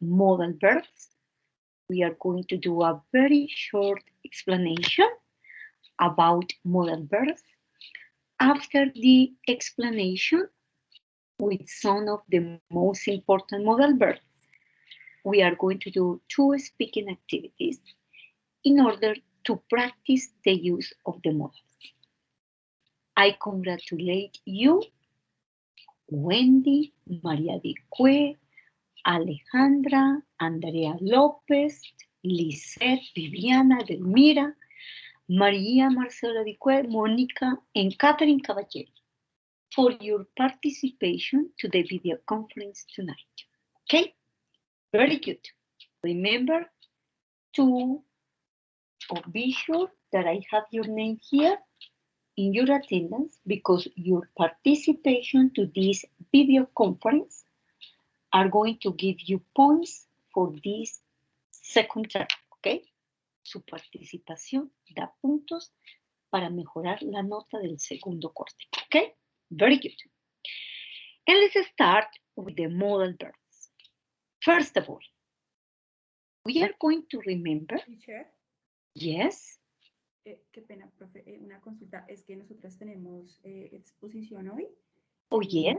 modal verbs. We are going to do a very short explanation about modal verbs. After the explanation with some of the most important modal verbs, we are going to do 2 speaking activities in order to practice the use of the modals. I congratulate you, Wendy, Maria Di Que, Alejandra, Andrea López, Lisette, Viviana, Delmira, María Marcela Di Que, Mónica, and Catherine Caballero for your participation to the video conference tonight. Okay? Very good. Remember to be sure that I have your name here in your attendance because your participation to this video conference are going to give you points for this second term, okay? Su participación da puntos para mejorar la nota del segundo corte, okay? Very good. And let's start with the modal verbs. First of all, we are going to remember. Teacher, Yes. qué pena, profe, una consulta. Es que nosotras tenemos exposición hoy. Oh, yes.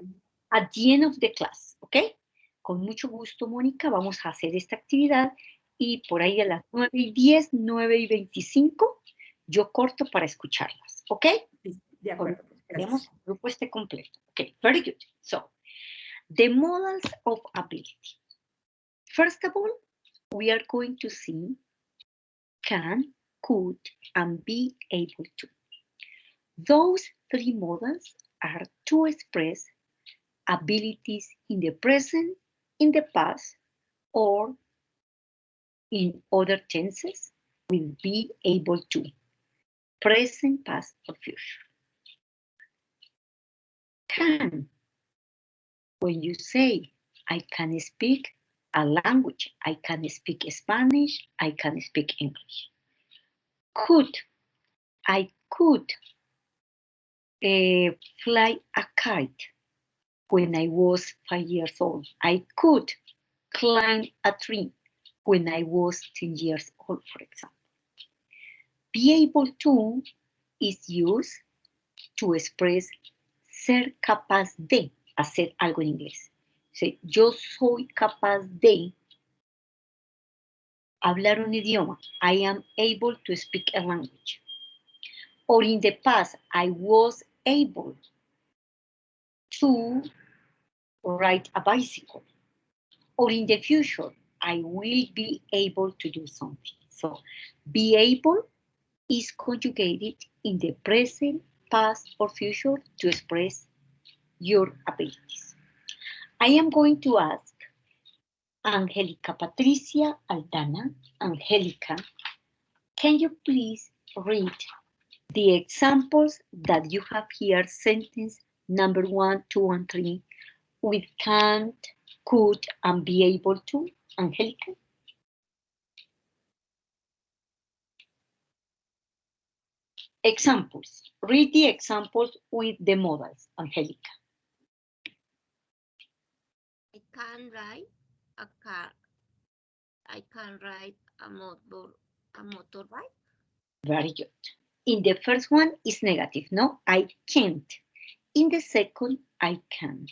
At the end of the class, okay? Con mucho gusto, Mónica, vamos a hacer esta actividad y por ahí a las 9:10, 9:25, yo corto para escucharlas, ¿ok? Sí, de acuerdo. Tenemos el grupo este completo. Ok, very good. So, the modals of ability. First of all, we are going to see can, could, and be able to. Those 3 modals are to express abilities in the present, in the past, or in other tenses will be able to, present, past, or future. Can, when you say, I can speak a language, I can speak Spanish, I can speak English. Could, I could fly a kite when I was 5 years old. I could climb a tree when I was 10 years old, for example. Be able to is used to express ser capaz de hacer algo en inglés. O sea, yo soy capaz de hablar un idioma. I am able to speak a language. Or in the past, I was able to ride a bicycle. Or in the future, I will be able to do something. So, be able is conjugated in the present, past, or future to express your abilities. I am going to ask Angelica Patricia Aldana. Angelica, can you please read the examples that you have here, sentence number 1, 2, and 3, with can't, could, and be able to? Angelica? Examples. Read the examples with the modals, Angelica. I can ride a car. I can ride a motorbike. Very good. In the first one, is negative, no? I can't. In the second, I can.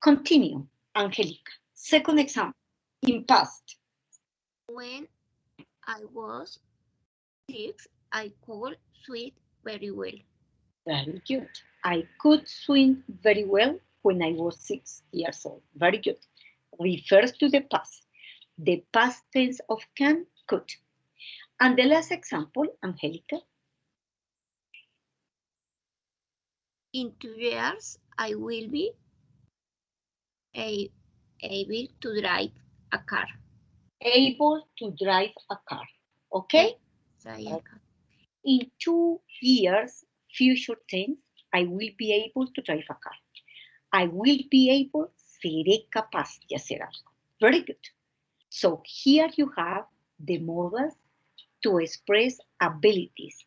Continue, Angelica. Second example, in past. When I was 6, I could swim very well. Very good. I could swim very well when I was 6 years old. Very good. Refers to the past. The past tense of can, could. And the last example, Angelica. In 2 years, I will be able to drive a car. Able to drive a car. Okay? In 2 years, future tense, I will be able to drive a car. I will be able, seré capaz de hacer algo. Very good. So here you have the modals to express abilities,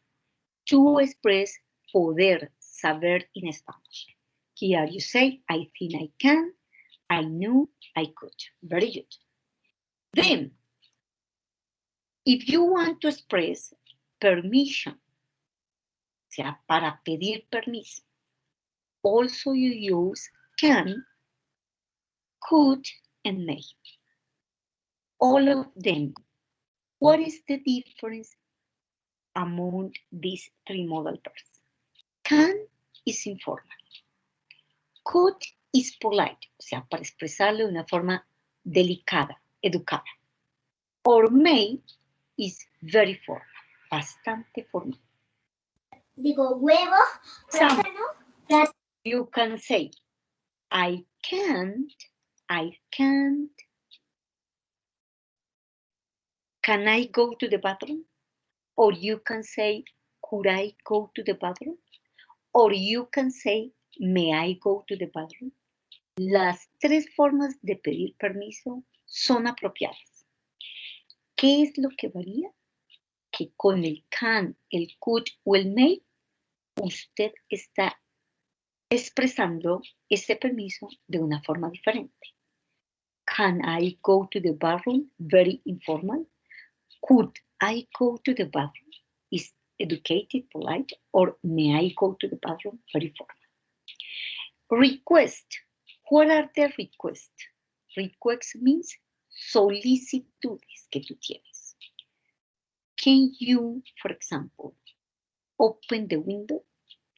to express poder, saber in Spanish. Here you say, I think I can, I knew, I could. Very good. Then, if you want to express permission, o sea, para pedir permiso, also you use can, could, and may. All of them. What is the difference among these three modal verbs? Can is informal. Could is polite, o sea, para expresarlo de una forma delicada, educada. Or may is very formal, bastante formal. Digo, huevo, plátano. You can say, I can't. Can I go to the bathroom? Or you can say, could I go to the bathroom? Or you can say, may I go to the bathroom? Las tres formas de pedir permiso son apropiadas. ¿Qué es lo que varía? Que con el can, el could o el may, usted está expresando ese permiso de una forma diferente. Can I go to the bathroom? Very informal. Could I go to the bathroom? Is educated, polite. Or may I go to the bathroom? Very formal. Request. What are the requests? Request means solicitudes que tú tienes. Can you, for example, open the window?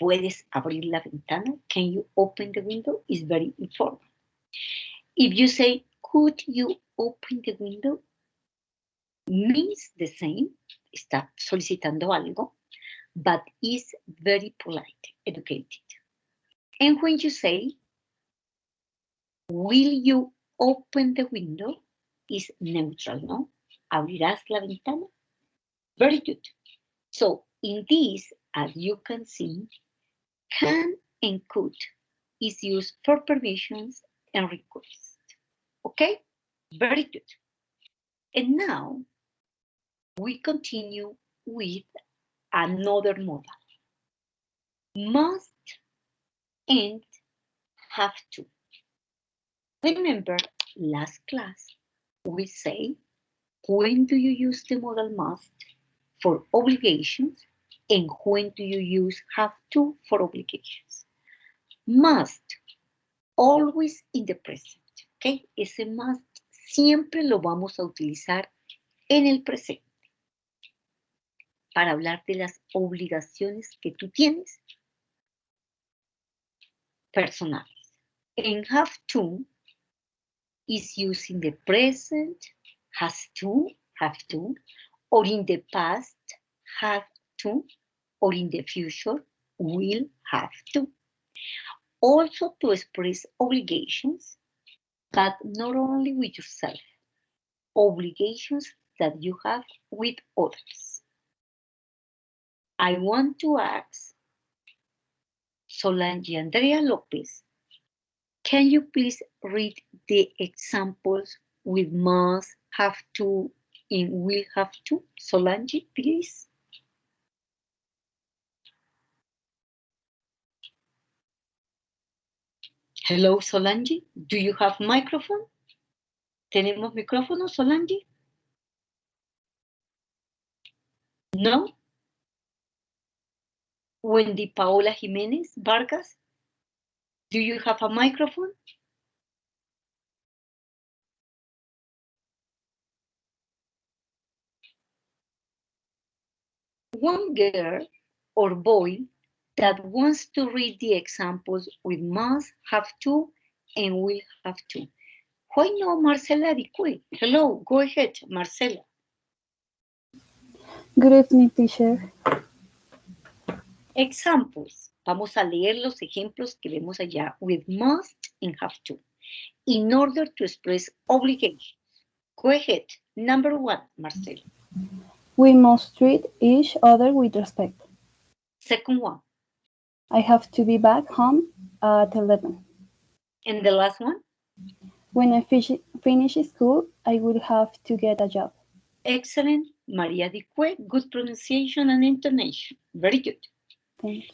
¿Puedes abrir la ventana? Can you open the window? Is very informal. If you say, could you open the window? Means the same, está solicitando algo, but is very polite, educated. And when you say, will you open the window? Is neutral, no? ¿Abrirás la ventana? Very good. So in this, as you can see, can and could is used for permissions and requests. Okay? Very good. And now we continue with another modal. Must and have to. Remember, last class, we say, when do you use the modal must for obligations and when do you use have to for obligations? Must, always in the present, ¿ok? Ese must siempre lo vamos a utilizar en el presente para hablar de las obligaciones que tú tienes personales. And have to is used in the present, has to, have to, or in the past, have to, or in the future, will have to. Also to express obligations, but not only with yourself, obligations that you have with others. I want to ask Solange Andrea Lopez, can you please read the examples with must, have to, and will have to? Solange, please. Hello, Solange. Do you have microphone? ¿Tenemos micrófono, Solange? No? Wendy Paola Jiménez Vargas, do you have a microphone? One girl or boy that wants to read the examples with must, have to, and will have to. Why no, Marcela Dicue? Hello, go ahead, Marcela. Good evening, teacher. Examples. Vamos a leer los ejemplos que vemos allá with must and have to in order to express obligations. Go ahead. Number one, Marcela. We must treat each other with respect. Second one. I have to be back home at 11. And the last one? When I finish school, I would have to get a job. Excellent. Maria Dicue, good pronunciation and intonation. Very good. Thank you.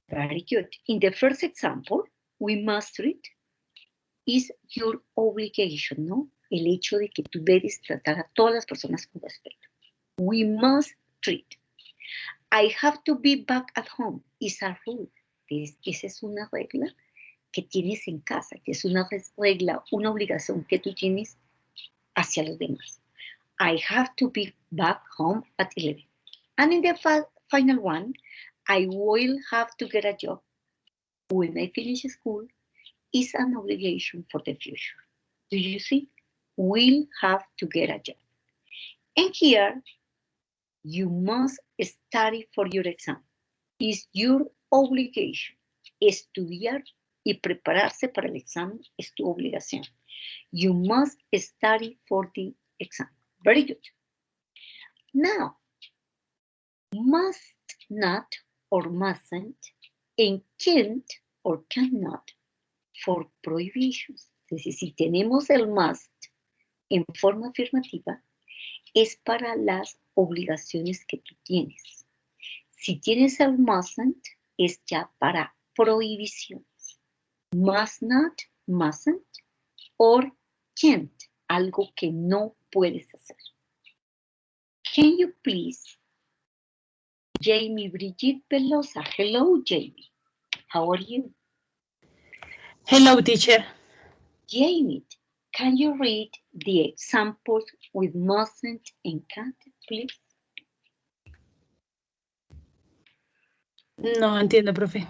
Very good. In the first example, we must treat is your obligation, ¿no? El hecho de que tú debes tratar a todas las personas con respeto. We must treat. I have to be back at home is a rule. Esa es una regla que tienes en casa, que es una regla, una obligación que tú tienes hacia los demás. I have to be back home at 11. And in the final one, I will have to get a job when I finish school is an obligation for the future. Do you see? Will have to get a job. And here, you must study for your exam. Is your obligation. Estudiar y prepararse para el examen es tu obligación. You must study for the exam. Very good. Now, must not or mustn't and can't or cannot for prohibitions. Es decir, si tenemos el must en forma afirmativa, es para las obligaciones que tú tienes. Si tienes el mustn't, es ya para prohibiciones. Must not, mustn't, or can't, algo que no puedes hacer. Can you please, Jamie Brigitte Velosa. Hello, Jamie. How are you? Hello, teacher. Jamie, can you read the examples with mustn't and can't, please? No entiendo, profe.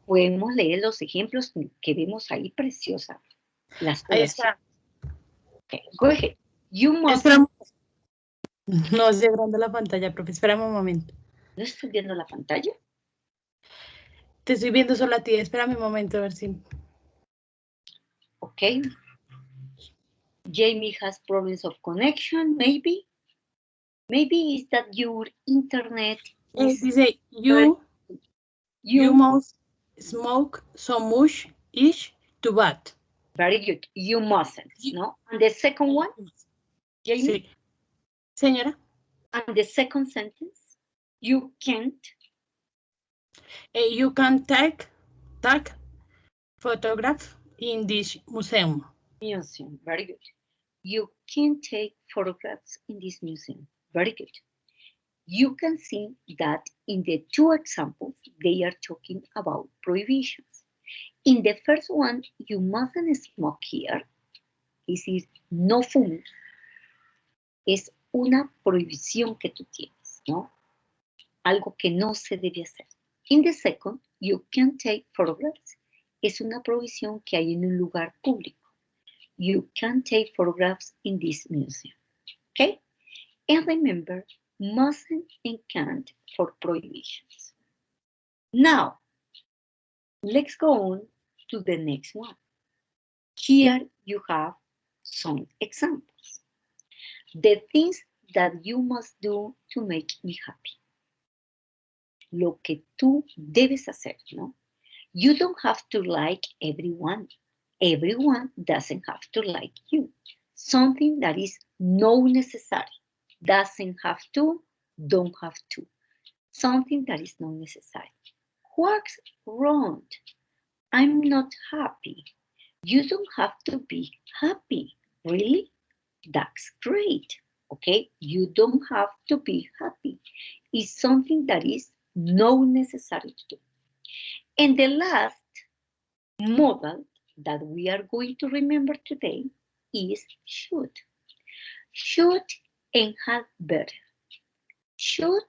Podemos leer los ejemplos que vemos ahí, preciosa. Las Ahí oraciones. está. Okay, go ahead. You must. Espera. No estoy grande la pantalla, profe. Espérame un momento. ¿No estoy viendo la pantalla? Te estoy viendo solo a ti. Espérame un momento a ver si. Okay. Jamie has problems of connection, maybe. Maybe it's that your internet is. Dice, you must smoke so much each to bat. Very good. You mustn't, no? And the second one, Jamie? Sí. Señora. And the second sentence, you can't. You can take photograph in this museum. Museum, very good. You can take photographs in this museum. Very good. You can see that in the two examples, they are talking about prohibitions. In the first one, you mustn't smoke here. Es decir, no fumes. Es una prohibición que tú tienes, ¿no? Algo que no se debe hacer. In the second, you can take photographs. Es una prohibición que hay en un lugar público. You can take photographs in this museum. Okay? And remember, mustn't and can't for prohibitions. Now, let's go on to the next one. Here you have some examples. The things that you must do to make me happy. Lo que tú debes hacer, ¿no? You don't have to like everyone. Everyone doesn't have to like you. Something that is not necessary. Doesn't have to, don't have to. Something that is not necessary. What's wrong? I'm not happy. You don't have to be happy. Really? That's great. Okay? You don't have to be happy. It's something that is not necessary to do. And the last modal that we are going to remember today is should. Should and had better. Should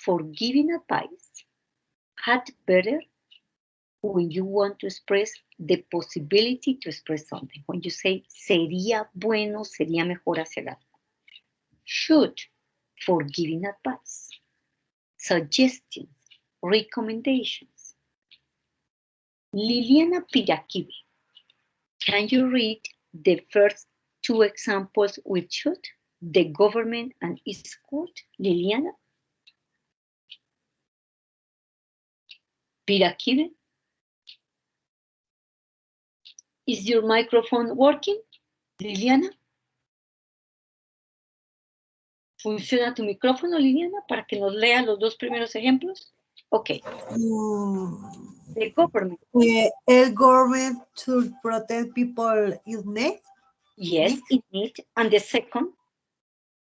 for giving advice. Had better when you want to express the possibility to express something. When you say sería bueno, sería mejor hacer algo. Should for giving advice. Suggestions, recommendations. Liliana Piraquive, can you read the first two examples with should? The government and its court. Liliana? Piraquive? Is your microphone working? Liliana? ¿Funciona tu micrófono, Liliana, para que nos lea los dos primeros ejemplos? Okay, Mm, the government. El government to protect people is need. Yes, it need. And the second,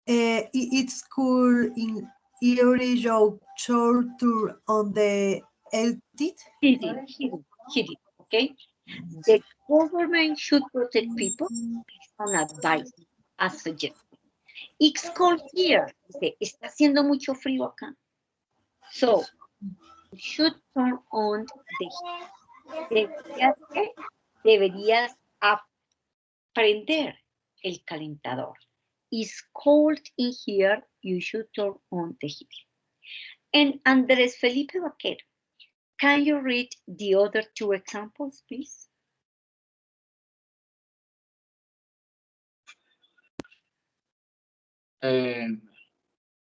It's cool in every job tour on the edit. he did, okay? The government should protect people based on advice, as suggested. It's cold here. Dice, está haciendo mucho frío acá. So, you should turn on the heat. Deberías aprender el calentador. It's cold in here, you should turn on the heat. And Andrés Felipe Vaquero, can you read the other two examples, please?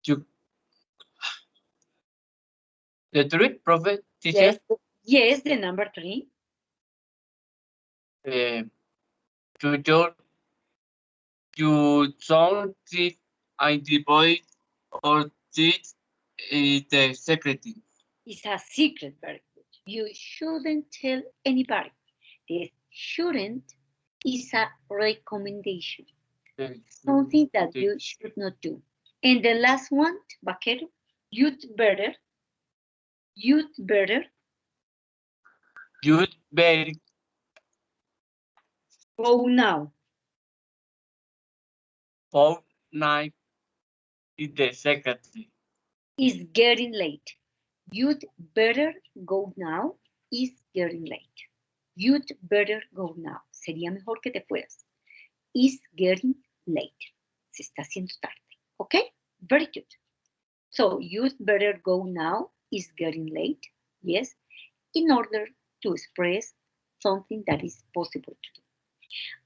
You, the three prophet teacher, Yes, the number 3. tutor, you don't sit and the boy or sit the secretary. It's a secret, very good. You shouldn't tell anybody. The shouldn't is a recommendation, something that you should not do. And the last one, Vaquero, you'd better You'd better go now. for night in the secretary. It's getting late. You'd better go now. It's getting late. You'd better go now. Sería mejor que te fueras. It's getting late. Se está haciendo tarde. Okay? Very good. So you'd better go now. It's getting late. Yes. In order to express something that is possible to do.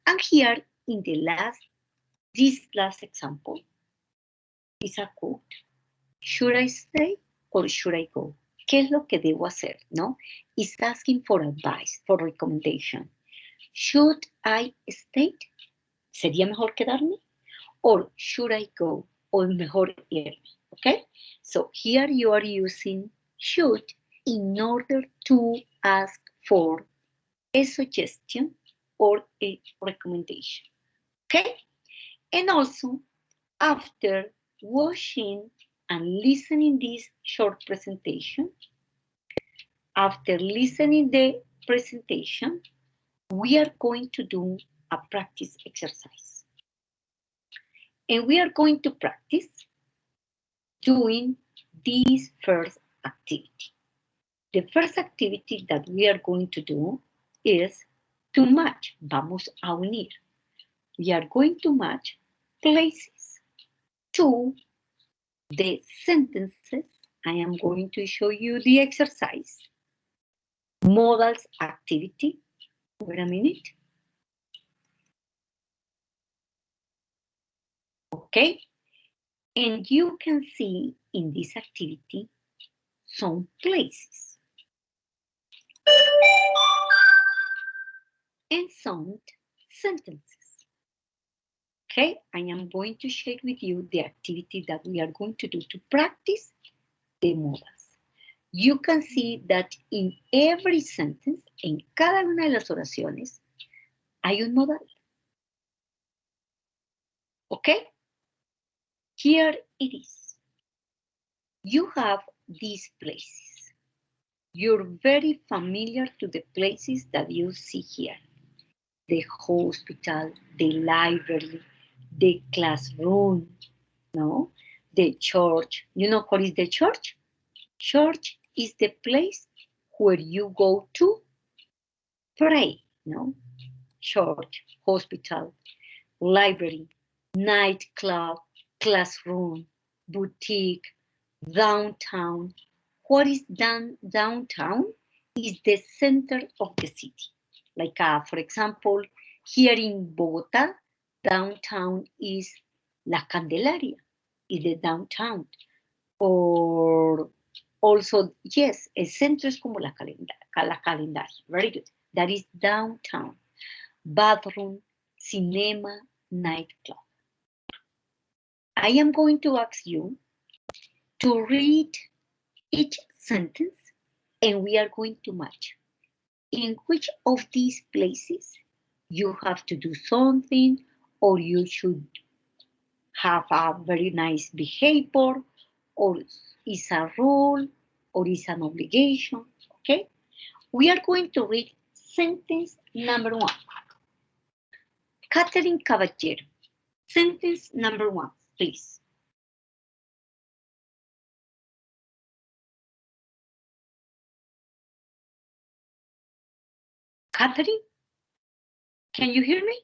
And here in this last example is a quote. Should I stay or should I go? ¿Qué es lo que debo hacer? ¿No? It's asking for advice, for recommendation. Should I stay? ¿Sería mejor quedarme? Or should I go? O mejor irme. Okay? So here you are using should in order to ask for a suggestion or a recommendation. Okay? And also, after watching and listening this short presentation, after listening the presentation, we are going to do a practice exercise. And we are going to practice doing this first activity. The first activity that we are going to do is to match. Vamos a unir. We are going to match places to the sentences. I am going to show you the exercise. Modals activity. Wait a minute. Okay. And you can see in this activity some places and some sentences. Okay, I am going to share with you the activity that we are going to do to practice the modals. You can see that in every sentence, en cada una de las oraciones, hay un modal. Okay? Here it is. You have these places. You're very familiar to the places that you see here. The hospital, the library, the classroom, no? The church. You know what is the church? Church is the place where you go to pray, no? Church, hospital, library, nightclub, classroom, boutique, downtown. What is downtown? Is the center of the city. Like, for example, here in Bogotá, downtown is La Candelaria, is the downtown. Or also, yes, el centro es como la calendaria. Very good. That is downtown. Bathroom, cinema, nightclub. I am going to ask you to read each sentence and we are going to match. In which of these places you have to do something or you should have a very nice behavior or is a rule or is an obligation, okay? We are going to read sentence number 1. Catherine Caballero. Sentence number 1, please. Catherine, can you hear me?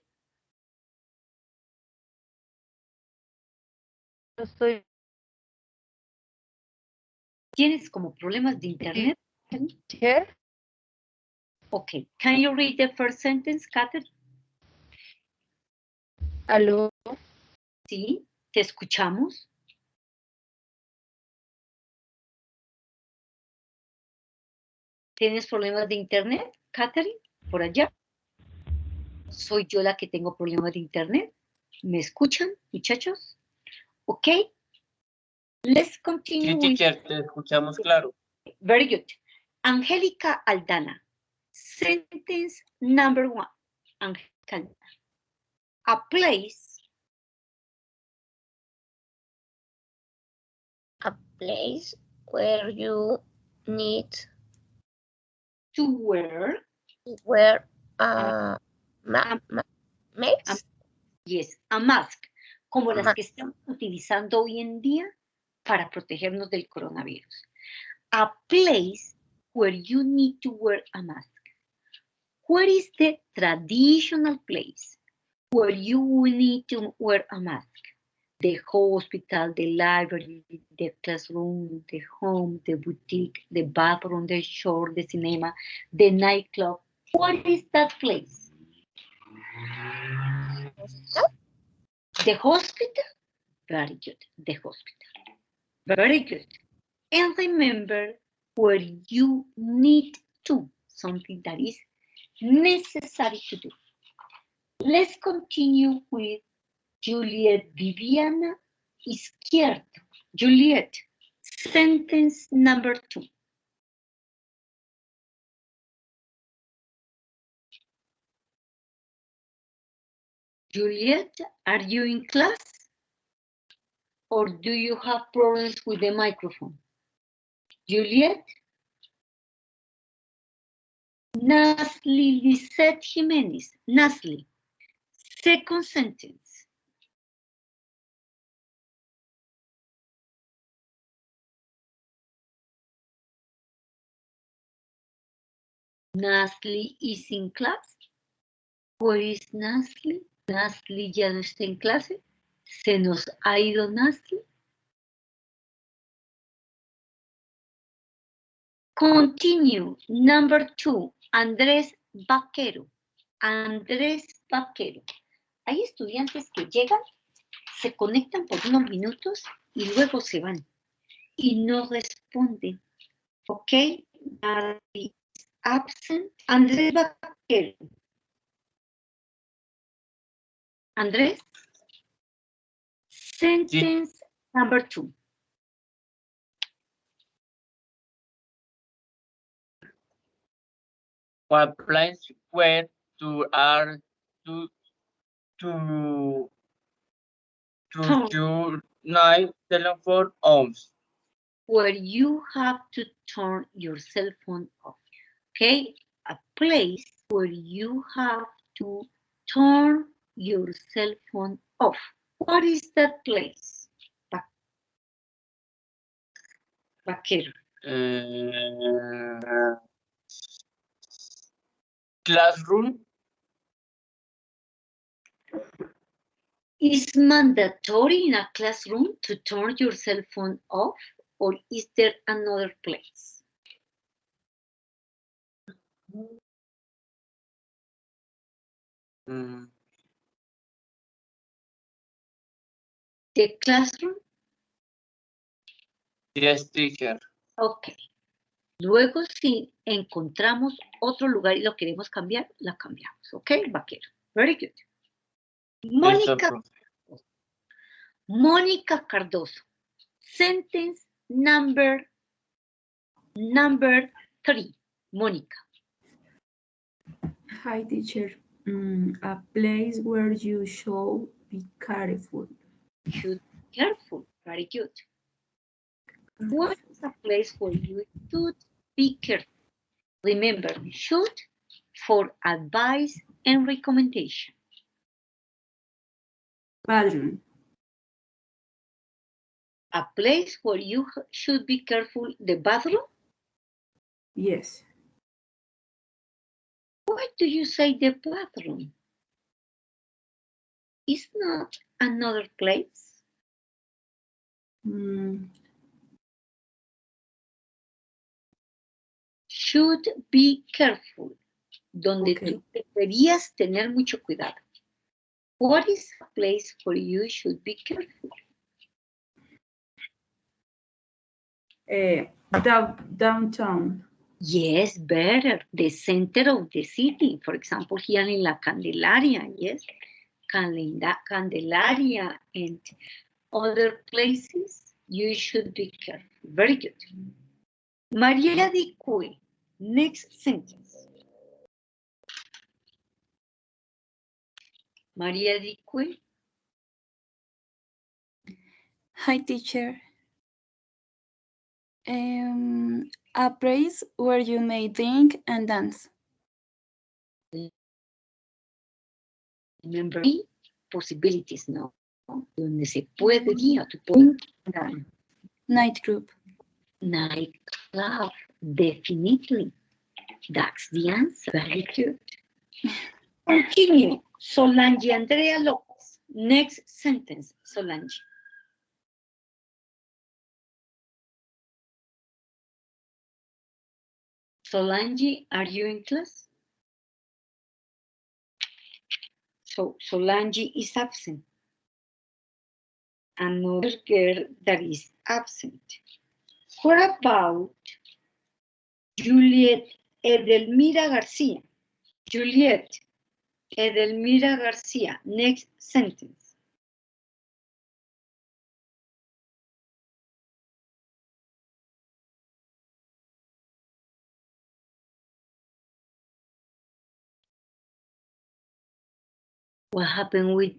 Estoy ¿Tienes como problemas de internet? here. Okay, can you read the first sentence, Catherine? Aló. Sí, te escuchamos. ¿Tienes problemas de internet, Catherine? Por allá. ¿Soy yo la que tengo problemas de internet? ¿Me escuchan, muchachos? Ok. Let's continue Sí, with... teacher, te escuchamos claro. Very good. Angélica Aldana. Sentence number 1. Angélica. A place. A place where you need To wear. to wear mask. Yes, a mask. Como A las mask. que estamos utilizando hoy en día para protegernos del coronavirus. A place where you need to wear a mask. Where is the traditional place where you will need to wear a mask? The hospital, the library, the classroom, the home, the boutique, the bathroom, the shore, the cinema, the nightclub. What is that place? The hospital? Very good, the hospital. Very good. And remember, where you need to, something that is necessary to do. Let's continue with Juliet Viviana Izquierdo. Juliet, sentence number 2. Juliet, are you in class? Or do you have problems with the microphone? Juliet? Nasli Lisette Jimenez. Nasli, second sentence. Nasli is in class. Where is Nasli? Nasli ya no está en clase. Se nos ha ido Nasli. Continue. Number 2. Andrés Vaquero. Andrés Vaquero. Hay estudiantes que llegan, se conectan por unos minutos y luego se van. Y no responden. ¿Ok? Absent. Andrés Vaquero. Andrés. Sentence number 2. What place where to are to your night telephone off? Where you have to turn your cell phone off. Okay? A place where you have to turn your cell phone off. What is that place? Vaquero. Classroom. Is mandatory in a classroom to turn your cell phone off, or is there another place? The classroom? Yes, teacher. Ok. Luego, si encontramos otro lugar y lo queremos cambiar, la cambiamos. Ok, Vaquero. Very good. Mónica Cardoso. Sentence number Number 3, Monica. Hi, teacher. A place where you should be careful. Should be careful. Very good. What is a place where you should be careful? Remember, should for advice and recommendation. Bathroom. A place where you should be careful, the bathroom? Yes. Why do you say the bathroom? Is not another place? Should be careful. Donde Okay. tú deberías tener mucho cuidado. What is a place where you should be careful? Downtown. Yes, better. The center of the city. For example, here in La Candelaria, yes. Candelaria and other places, you should be careful. Very good. Maria Di Cui, next sentence. Maria Di Cui. Hi, teacher. A place where you may drink and dance. Remember, possibilities, no. Donde se puede ir, tú puedes. Nightclub. Nightclub, definitely. That's the answer. Very good. Continue. Solange Andrea Lopez. Next sentence, Solange. Solange, are you in class? So Solange is absent. Another girl that is absent. What about Juliet Edelmira Garcia? Juliet Edelmira Garcia. Next sentence. What happened with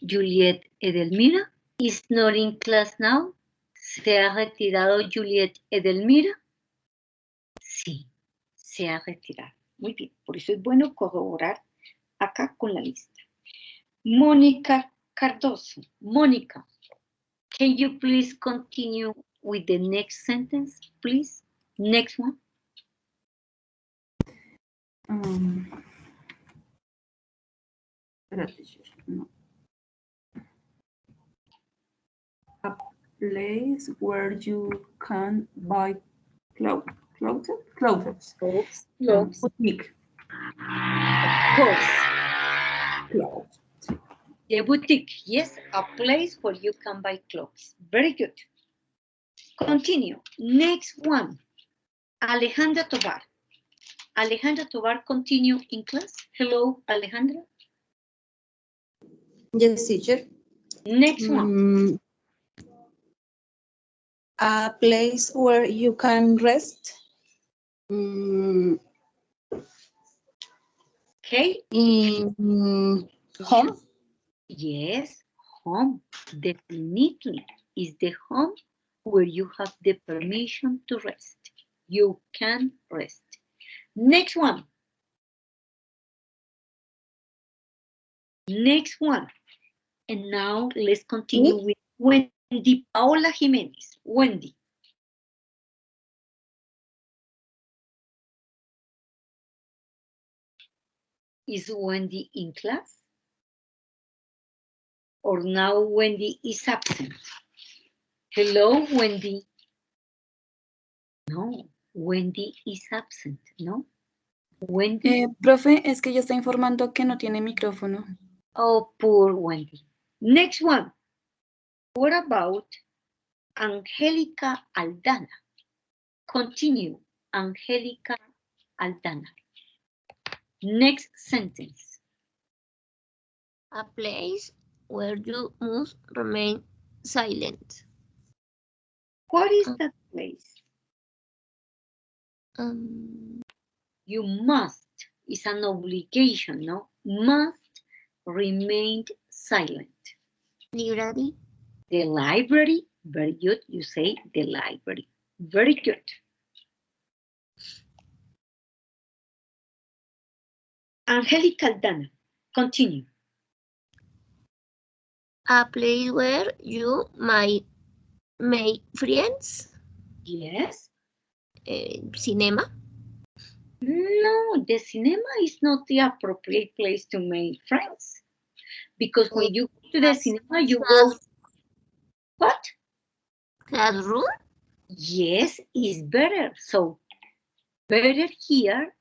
Juliet Edelmira? Is not in class now. ¿Se ha retirado Juliet Edelmira? Sí, se ha retirado. Muy bien, por eso es bueno corroborar acá con la lista. Mónica Cardoso. Mónica, can you please continue with the next sentence, please? Next one. No. A place where you can buy clothes. Clothes. Boutique. Of course. Clothes. The boutique, yes, a place where you can buy clothes. Very good. Continue. Next one. Alejandra Tobar. Alejandra Tobar, continue in class. Hello, Alejandra. Yes, teacher. Next one. A place where you can rest. Okay. In home. Yes, home. Definitely is the home where you have the permission to rest. You can rest. Next one. Next one. And now let's continue with Wendy Paola Jimenez. Wendy. Is Wendy in class? Or now Wendy is absent? Hello, Wendy. No, Wendy is absent, ¿no? Wendy. Profe, es que ella está informando que no tiene micrófono. Oh, poor Wendy. Next one. What about Angélica Aldana? Continue, Angélica Aldana. Next sentence. A place where you must remain silent. What is that place? You must. It's an obligation, no? Must remain silent. Library. The library. Very good. You say the library. Very good. Angelica Aldana, continue. A place where you might make friends. Yes. Cinema. No, the cinema is not the appropriate place to make friends. Because when you go to the cinema, you go... What? Classroom. Yes, it's better. So, better here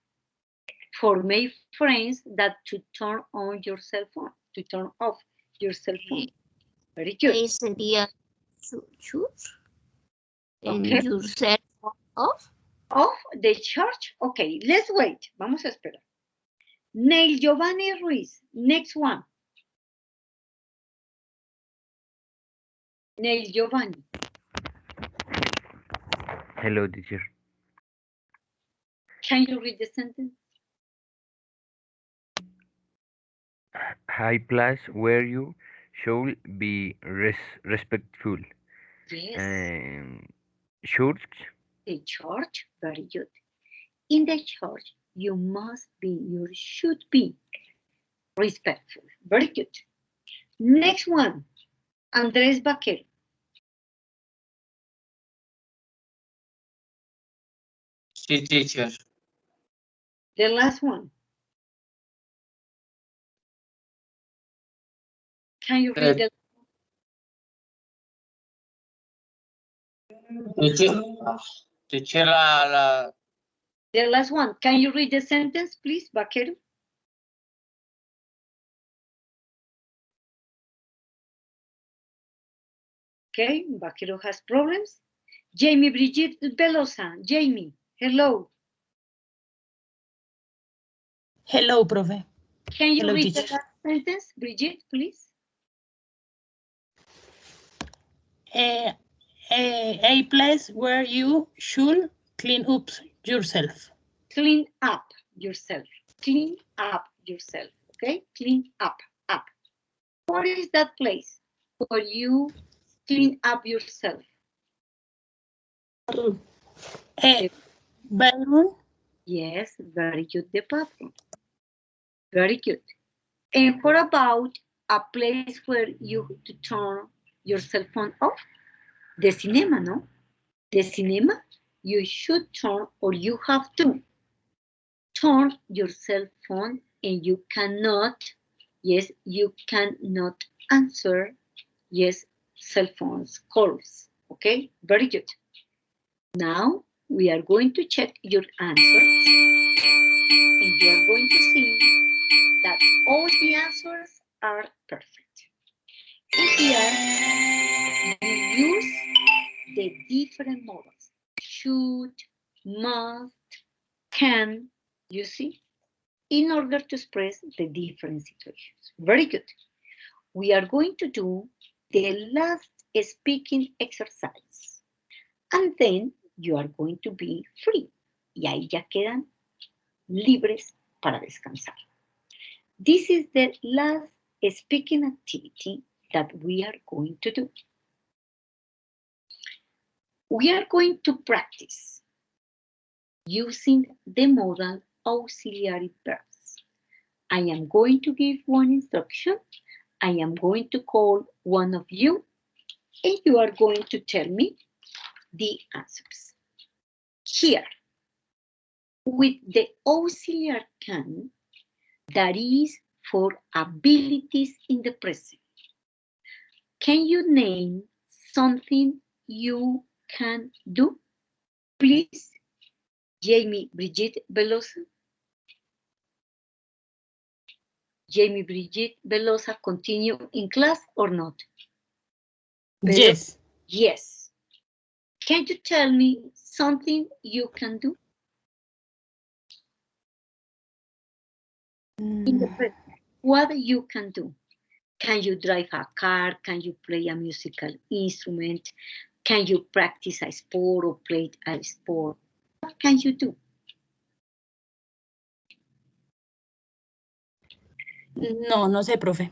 for make friends than to turn on your cell phone, to turn off your cell phone. Very good. Sería choose Okay. your cell phone off. Off the charge. Okay, let's wait. Vamos a esperar. Neil Giovanni Ruiz, next one. Neil Giovanni. Hello, teacher. Can you read the sentence? High place where you should be respectful. Yes. Church. The church, very good. In the church, you must be, you should be respectful. Very good. Next one, Andrés Vaquero. Sí, teacher. The last one. Can you read the... Teacher, The last one. Can you read the sentence, please, Vaquero? Okay, Vaquero has problems. Jamie Brigitte Velosa. Jamie, hello. Hello, profe. Can you Hello, read teacher. the last sentence, Brigitte, please? A place where you should clean up yourself. Clean up yourself. Clean up yourself. Okay, clean up. What is that place where you clean up yourself? Bathroom. Yes, very good, the bathroom. Very good. And what about a place where you to turn your cell phone off? The cinema, no? The cinema, you should turn, or you have to turn your cell phone, and you cannot, yes, you cannot answer, yes, cell phones calls. Okay, very good. Now we are going to check your answers, and you are going to see that all the answers are perfect. And here you use the different models: should, must, can, you see, in order to express the different situations. Very good. We are going to do the last speaking exercise, and then you are going to be free. Y ahí ya quedan libres para descansar. This is the last speaking activity that we are going to do. We are going to practice using the modal auxiliary verbs. I am going to give one instruction. I am going to call one of you, and you are going to tell me the answers. Here, with the auxiliary can, that is for abilities in the present. Can you name something you can do? Please, Jamie Brigitte Velosa. Jamie Brigitte Velosa, continue in class or not? Yes. Yes. Can you tell me something you can do? In the present, what you can do? Can you drive a car? Can you play a musical instrument? Can you practice a sport or play a sport? What can you do? No, no sé, profe.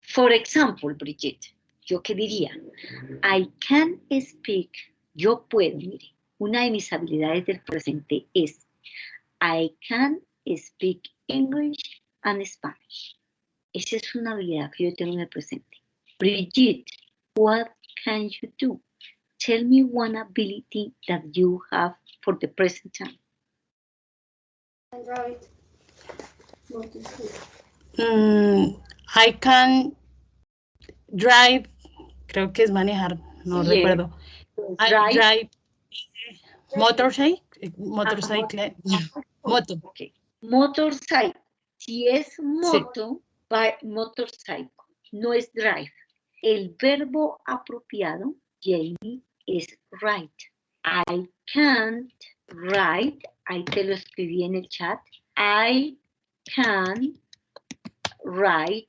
For example, Brigitte, ¿yo qué diría? I can speak, yo puedo, mire, una de mis habilidades del presente es I can speak English and Spanish. Esa es una habilidad que yo tengo en el presente. Brigitte, what can you do? Tell me one ability that you have for the present time. I can drive, creo que es manejar, no Sí, recuerdo. I drive motorcycle, moto. Okay. Motorcycle. Si es moto, sí. Motorcycle. No es drive. El verbo apropiado, Jamie, es write. I can't write. Ahí te lo escribí en el chat. I can ride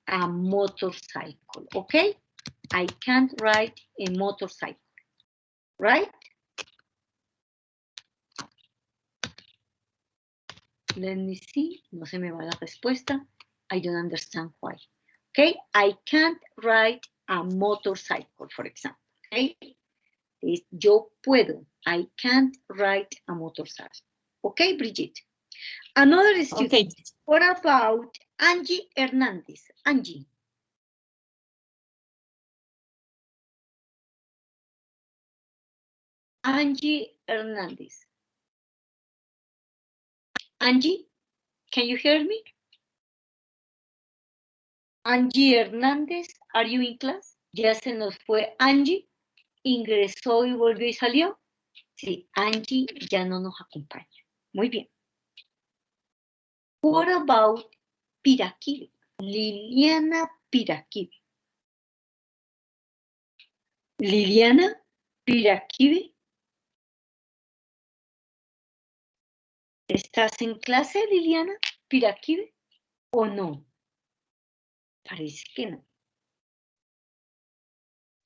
a motorcycle. Okay? I can't ride a motorcycle. Right? Let me see. No se me va la respuesta. I don't understand why. Okay? I can't ride a motorcycle, for example. Okay? Yo puedo. I can't ride a motorcycle. Okay, Brigitte? Another student. Okay. What about Angie Hernandez? Angie. Angie Hernandez. Angie, can you hear me? Angie Hernández, are you in class? Ya se nos fue Angie, ingresó y volvió y salió. Sí, Angie ya no nos acompaña. Muy bien. What about Piraquive? Liliana Piraquive. Liliana Piraquive. ¿Estás en clase, Liliana Piraquive? ¿O no? Parece que no.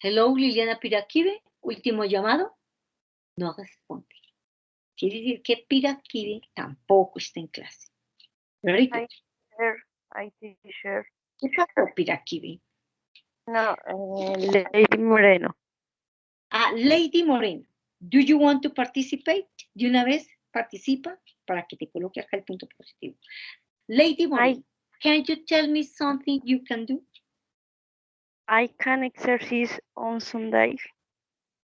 Hello, Liliana Piraquive. Último llamado. No responde. Quiere decir que Piraquive tampoco está en clase. Very good. Hi, teacher. ¿Qué pasó, Piraquive? No, Lady Moreno. Ah, Lady Moreno. Do you want to participate? De una vez participa para que te coloque acá el punto positivo. Lady Moreno, can you tell me something you can do? I can exercise on Sundays.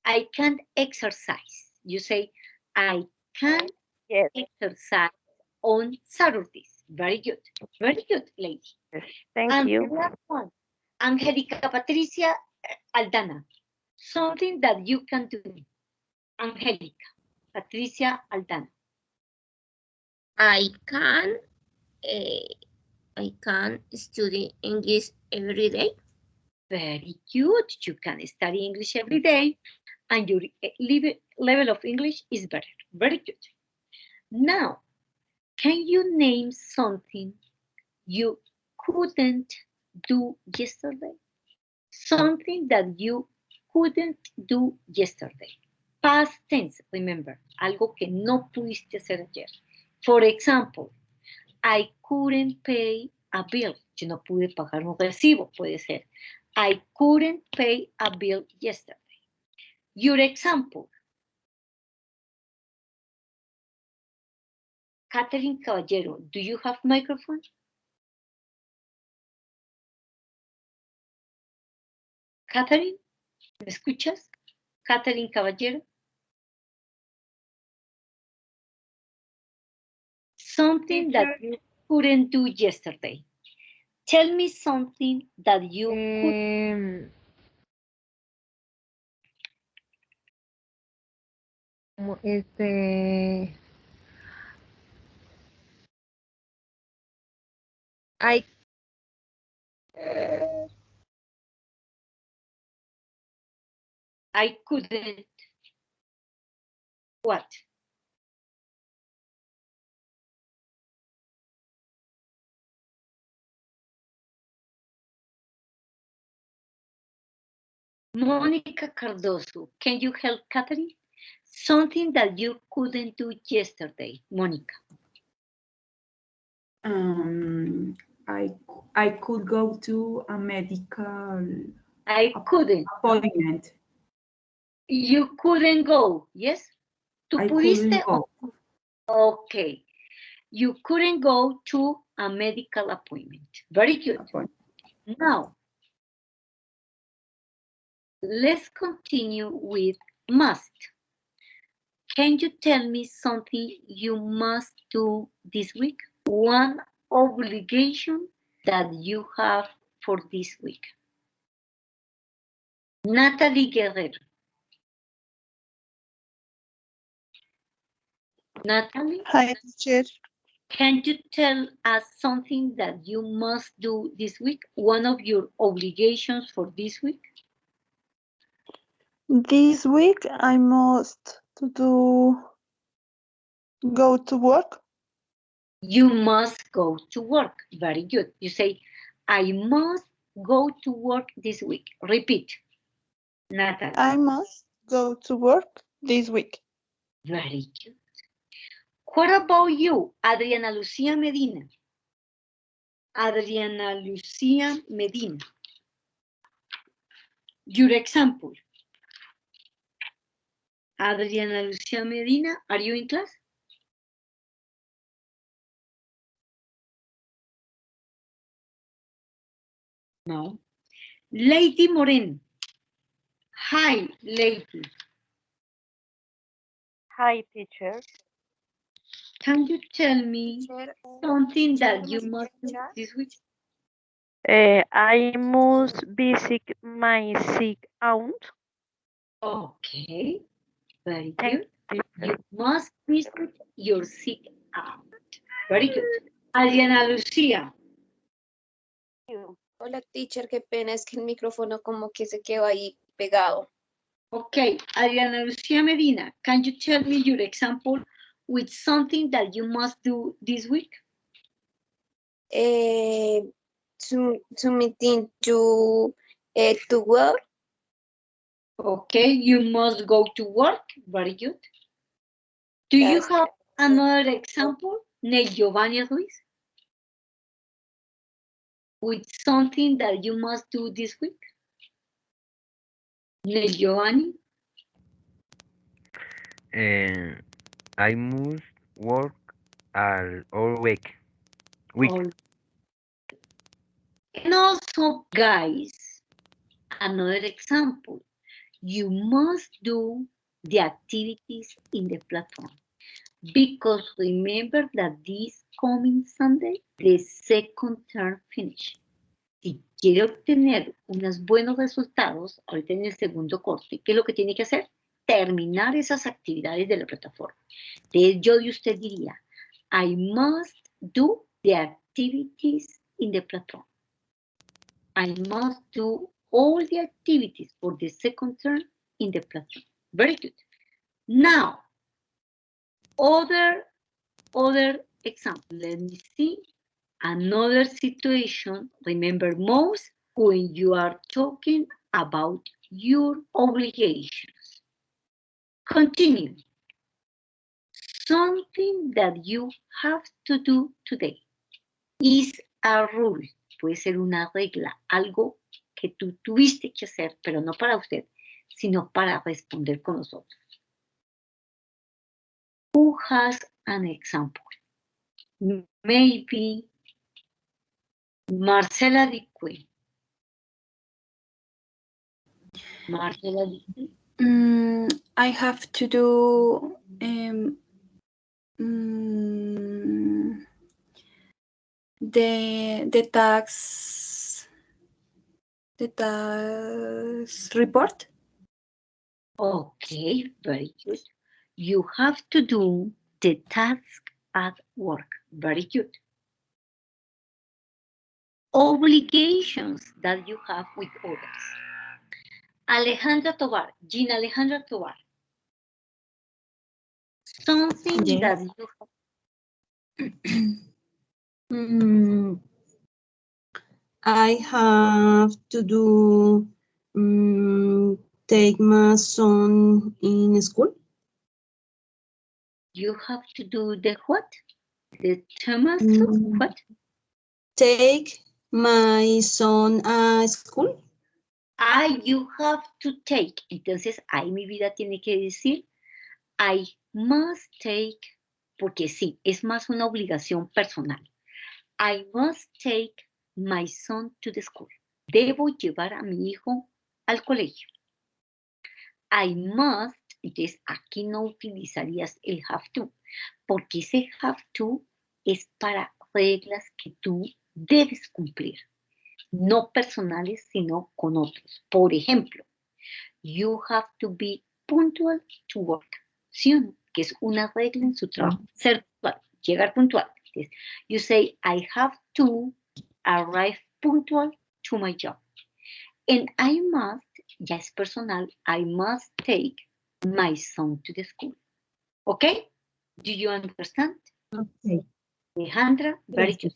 I can exercise. You say, I can exercise on Saturdays. Very good. Very good, lady. Thank you. One. Angélica Patricia Aldana. Something that you can do. Angélica Patricia Aldana. I can study English every day. Very good. You can study English every day and your level of English is better. Very good. Now, can you name something you couldn't do yesterday? Something that you couldn't do yesterday. Past tense, remember. Algo que no pudiste hacer ayer. For example, I couldn't pay a bill. Yo no pude pagar un recibo, puede ser. I couldn't pay a bill yesterday. Your example. Catherine Caballero, do you have microphone? Catherine, ¿me escuchas? Catherine Caballero. Something that you couldn't do yesterday. Tell me something that you could. I couldn't. What? Monica Cardoso, can you help Catherine? Something that you couldn't do yesterday, Monica. I could go to a medical I couldn't. appointment. You couldn't go, yes? ¿Tú I pudiste? couldn't go. Okay. You couldn't go to a medical appointment. Very good. Now, let's continue with must. Can you tell me something you must do this week? One obligation that you have for this week. Natalie Guerrero. Natalie? Hi, teacher. Can you tell us something that you must do this week? One of your obligations for this week? This week I must go to work. You must go to work. Very good. You say, I must go to work this week. Repeat. Natalie. I must go to work this week. Very good. What about you, Adriana Lucia Medina? Adriana Lucia Medina. Your example. Adriana Lucia Medina, are you in class? No. Lady Moreno. Hi, Lady. Hi, teacher. Can you tell me something that you must do this week? I must visit my sick aunt. Okay, very Thank good. you. You must visit your sick aunt. Very good. Adriana Lucía. Hola, teacher, qué pena, es que el micrófono como que se quedó ahí pegado. Okay, Adriana Lucía Medina, can you tell me your example with something that you must do this week? To meeting to work. Okay, you must go to work. Very good. Do you have another example, Nel Giovanni Ruiz? With something that you must do this week? Nel Giovanni? I must work all week. And also, guys, another example. You must do the activities in the platform. Because remember that this coming Sunday, the second term finish. Si quiere obtener unos buenos resultados, ahorita en el segundo corte, ¿qué es lo que tiene que hacer? Terminar esas actividades de la plataforma. Entonces yo de usted diría, I must do the activities in the platform. I must do all the activities for the second term in the platform. Very good. Now, other example. Let me see. Another situation, remember most when you are talking about your obligations. Continue. Something that you have to do today is a rule. Puede ser una regla, algo que tú tuviste que hacer, pero no para usted, sino para responder con nosotros. Who has an example? Maybe Marcela Dique. Marcela Dique. I have to do the tax report. Okay, very good. You have to do the task at work. Very good. Obligations that you have with others. Alejandra Tovar, Gina Alejandra Tovar. Something Yes. that you I have to do take my son in school. You have to do the what? The Thomas, what? Take my son a school. You have to take. Entonces, ahí mi vida tiene que decir, I must take, porque sí, es más una obligación personal. I must take my son to the school. Debo llevar a mi hijo al colegio. I must, entonces aquí no utilizarías el have to, porque ese have to es para reglas que tú debes cumplir, no personales, sino con otros. Por ejemplo, you have to be punctual to work, ¿sí o no? Que es una regla en su trabajo, ser puntual, llegar puntual. Entonces, you say, I have to arrive punctual to my job. And I must, ya es personal, I must take my son to the school. Okay? Do you understand? Okay. Alejandra, very good.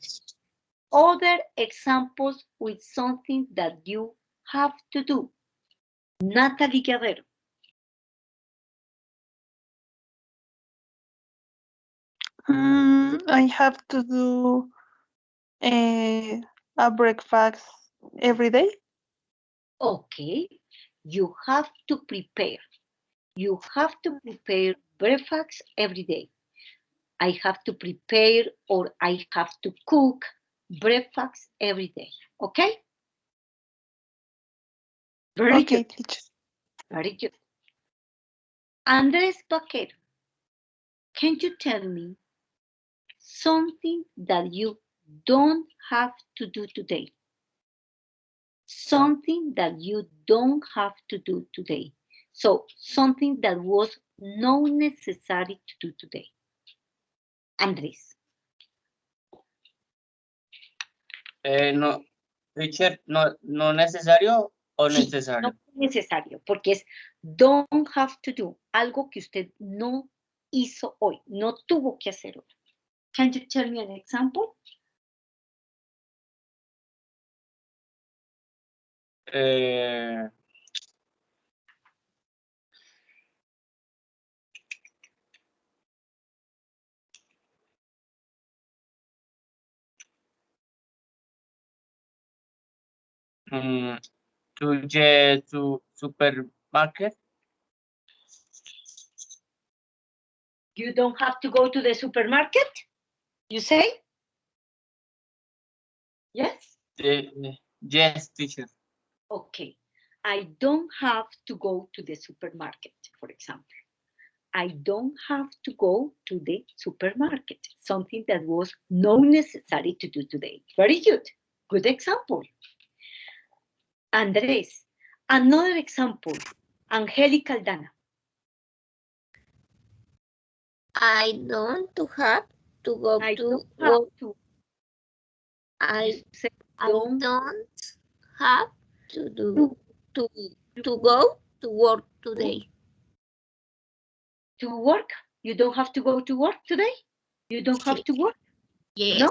Other examples with something that you have to do. Natalie Guerrero. I have to do a breakfast every day. Okay. You have to prepare. You have to prepare breakfast every day. I have to prepare or I have to cook breakfast every day. Okay? Very Okay, good. teacher. Very good. Andres Vaquero, can you tell me something that you don't have to do today? Something that you don't have to do today. So, something that was not necessary to do today. Andrés. No, teacher, no necesario o Sí, necesario. no necesario, porque es don't have to do, algo que usted no hizo hoy, no tuvo que hacer hoy. Can you tell me an example? To the supermarket. You don't have to go to the supermarket, you say? Yes? Yes, teacher. Okay. I don't have to go to the supermarket, for example. I don't have to go to the supermarket, something that was not necessary to do today. Very good. Good example. Andrés, another example. Angélica Aldana. I don't have to go I to don't work. have to. I don't have to do to go to work today. To work? You don't have to go to work today? You don't have to work? Yes. No?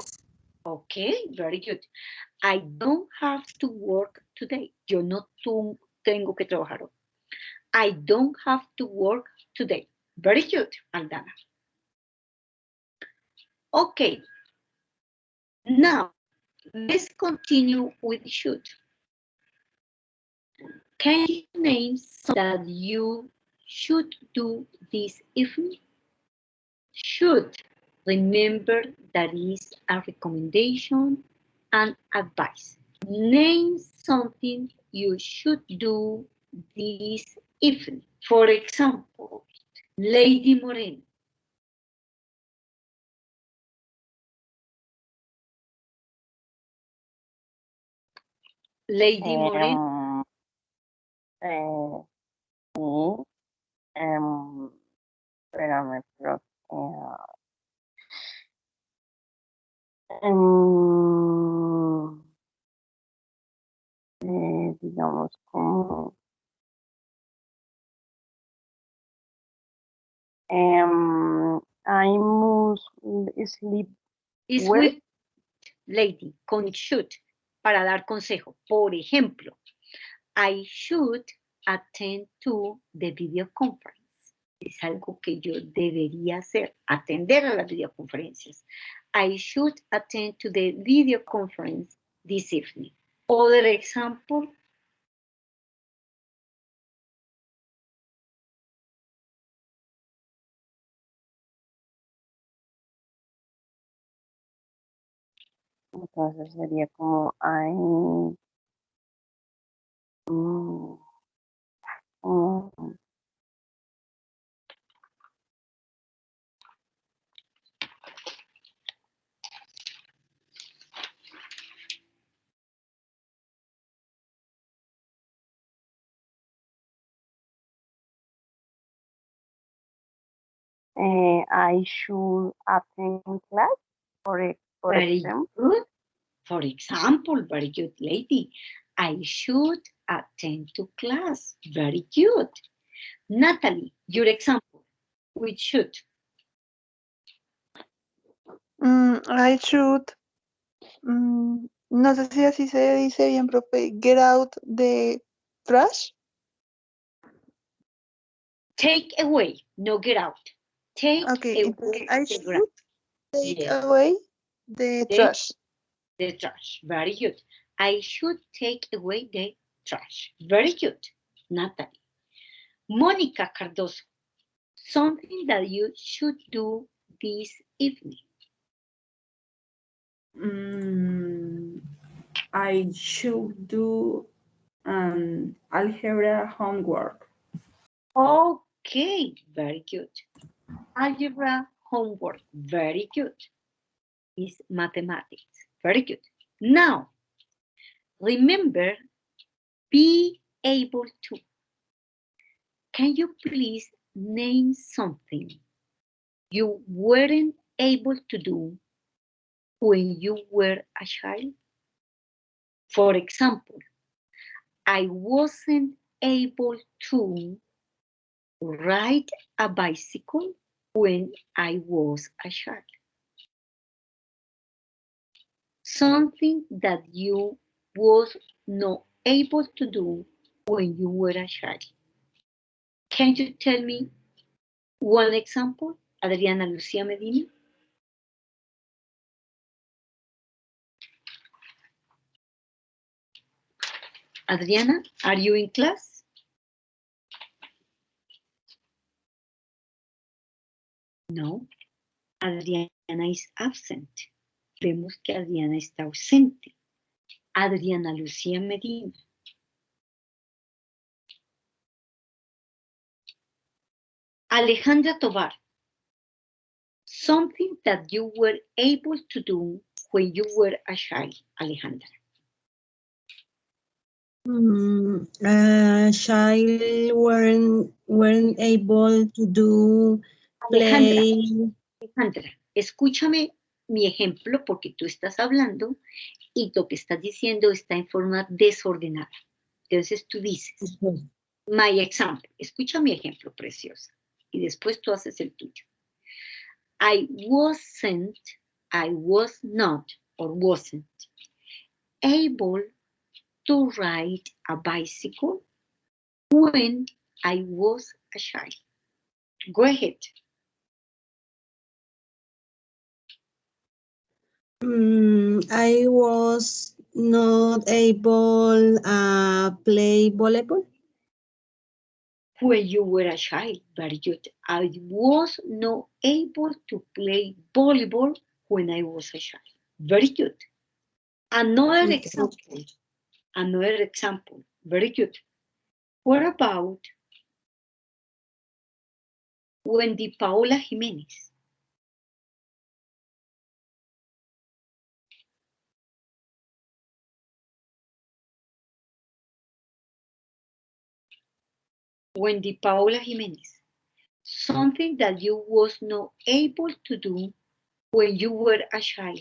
Okay, very good. I don't have to work today. Yo no tengo que trabajar hoy. I don't have to work today. Very good, Aldana. Okay. Now, let's continue with should. Can you name something that you should do this evening? Should. Remember that is a recommendation and advice. Name something you should do this evening. For example, Lady Moreno. Lady Moreno. Sí, espérame, pero digamos como I must sleep Is well. with lady, con should, para dar consejo. Por ejemplo, I should attend to the video conference. Es algo que yo debería hacer, atender a las videoconferencias. I should attend to the video conference this evening. Other example. Entonces sería como I should attend class, for Very example. good. For example, very good, lady. I should attend to class. Very good. Natalie, your example. Which should? I should. No sé si así se dice bien, profe. Get out the trash. Take away, no get out. Take Okay, away I the should grass. take Yes. away the trash. The trash. Very good. I should take away the trash. Very good, Natalie. Mónica Cardoso, something that you should do this evening. I should do algebra homework. Okay, very good. Algebra homework, very good. Is mathematics, very good. Now, remember, be able to. Can you please name something you weren't able to do when you were a child? For example, I wasn't able to ride a bicycle when I was a child. Something that you was not able to do when you were a child. Can you tell me one example? Adriana Lucía Medina. Adriana, are you in class? No. Adriana is absent. Vemos que Adriana está ausente. Adriana Lucía Medina. Alejandra Tovar. Something that you were able to do when you were a child, Alejandra. Child weren't able to do play. Alejandra, escúchame mi ejemplo porque tú estás hablando y lo que estás diciendo está en forma desordenada. Entonces tú dices, my example, escucha mi ejemplo, preciosa, y después tú haces el tuyo. I was not, or wasn't able to ride a bicycle when I was a child. Go ahead. I was not able to play volleyball. When you were a child, very good. I was not able to play volleyball when I was a child. Very good. Another example. Very good. What about Wendy Paola Jiménez? Wendy Paola Jiménez. Something that you was not able to do when you were a child.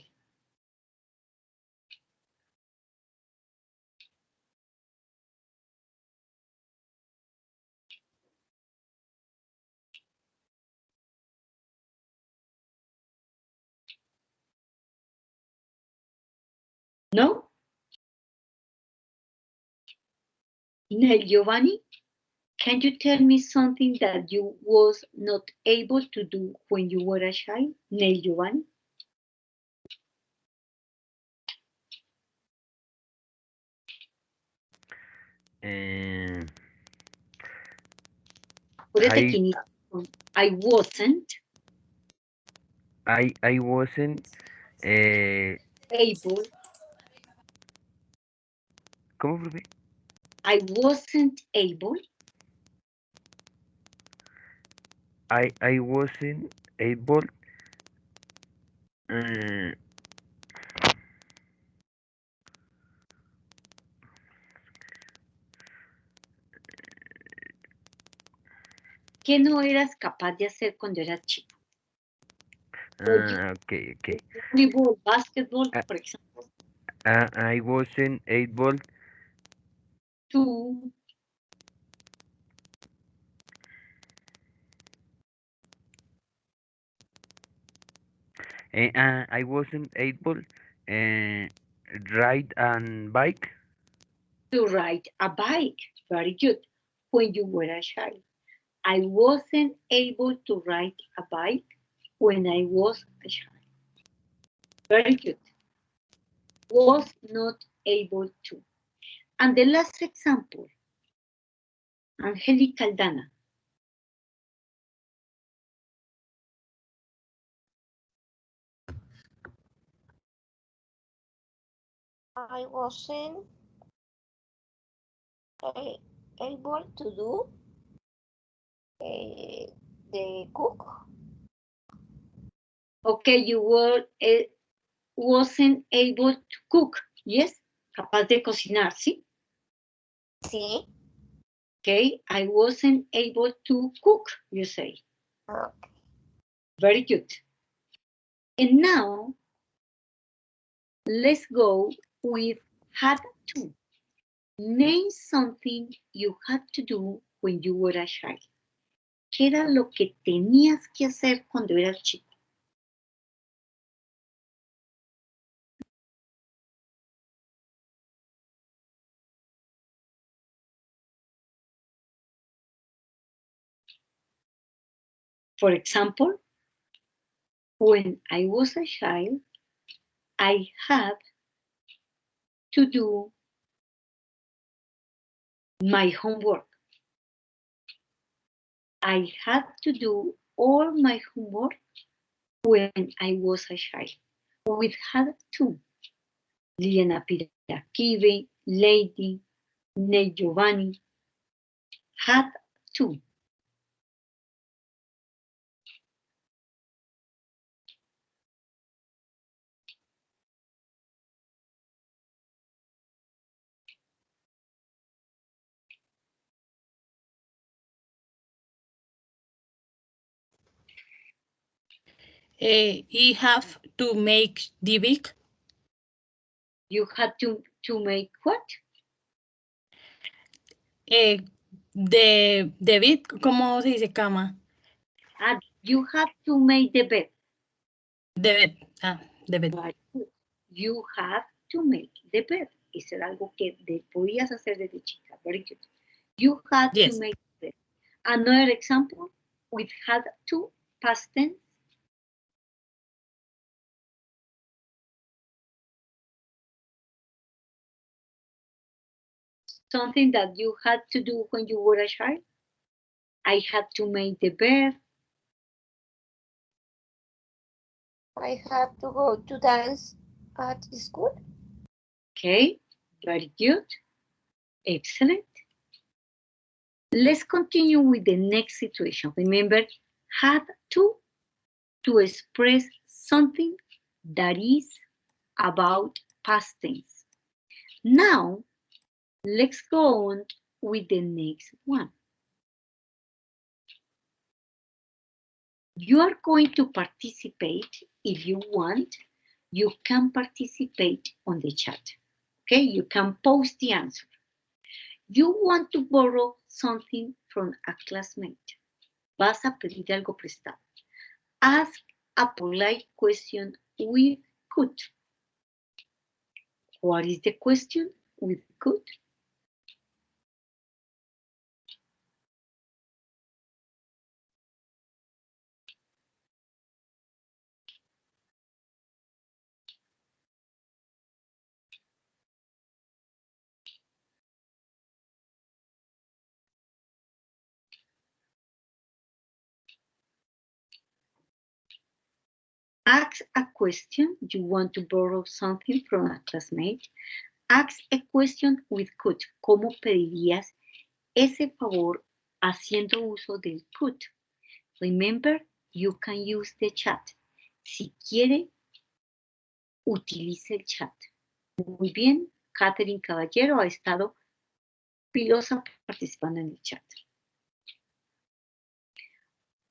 No? Nel Giovanni? Can you tell me something that you was not able to do when you were a child, Neil Giovanni? Acuérdate que inicia con I wasn't I wasn't able. ¿Cómo, profe? I wasn't able. I wasn't able ¿Qué no eras capaz de hacer cuando eras chico? okay. Volleyball, basketball, for example. I wasn't able To I wasn't able ride a bike. to ride a bike. Very good. When you were a child. I wasn't able to ride a bike when I was a child. Very good. Was not able to. And the last example, Angelica Aldana. I wasn't able to do the cook. Okay, you were wasn't able to cook. Yes, capaz de cocinar, ¿sí? Sí. Okay, I wasn't able to cook, you say. Okay. Very good. And now, let's go with had to. Name something you had to do when you were a child. ¿Qué era lo que tenías que hacer cuando eras chico? For example, when I was a child, I had to do my homework. I had to do all my homework when I was a child. We had to. Liliana Pirakive, Lady, Ney Giovanni, had to. You have to make the big. You had to make what? The bed, ¿cómo se dice cama? You have to make the bed. The bed. The bed. But you have to make the bed. Eso era algo que podías hacer desde chica. Very good. You had to make the bed. Another example with had to, past tense. Something that you had to do when you were a child. I had to make the bed. I had to go to dance at school. Okay, very good. Excellent. Let's continue with the next situation. Remember, had to express something that is about past tense. Now, let's go on with the next one. You are going to participate. If you want, you can participate on the chat. Okay, you can post the answer. You want to borrow something from a classmate. Vas a pedir algo prestado. Ask a polite question with could. What is the question with could? Ask a question. You want to borrow something from a classmate. Ask a question with could. ¿Cómo pedirías ese favor haciendo uso del could? Remember, you can use the chat. Si quiere, utilice el chat. Muy bien, Catherine Caballero ha estado pilosa participando en el chat.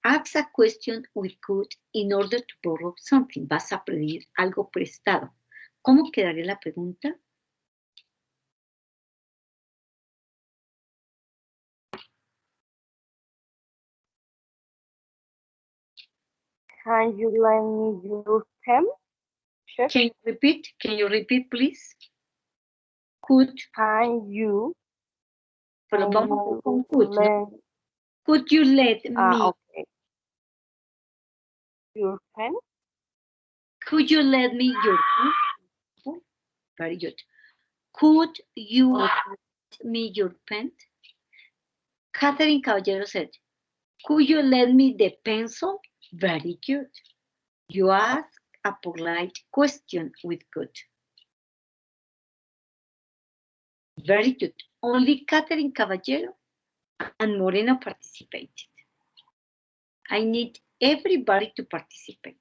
Ask a question with could in order to borrow something. Vas a pedir algo prestado. ¿Cómo quedaría la pregunta? Can you lend me your pen? Chef? Can you repeat? Can you repeat, please? Could. Can you? Pero vamos con could, ¿no? Lend, Could you let me? okay. Your pen? Could you let me your pen? Very good. Could you let me your pen? Catherine Caballero said, could you lend me the pencil? Very good. You ask a polite question with could. Very good. Only Catherine Caballero and Moreno participated. I need everybody to participate.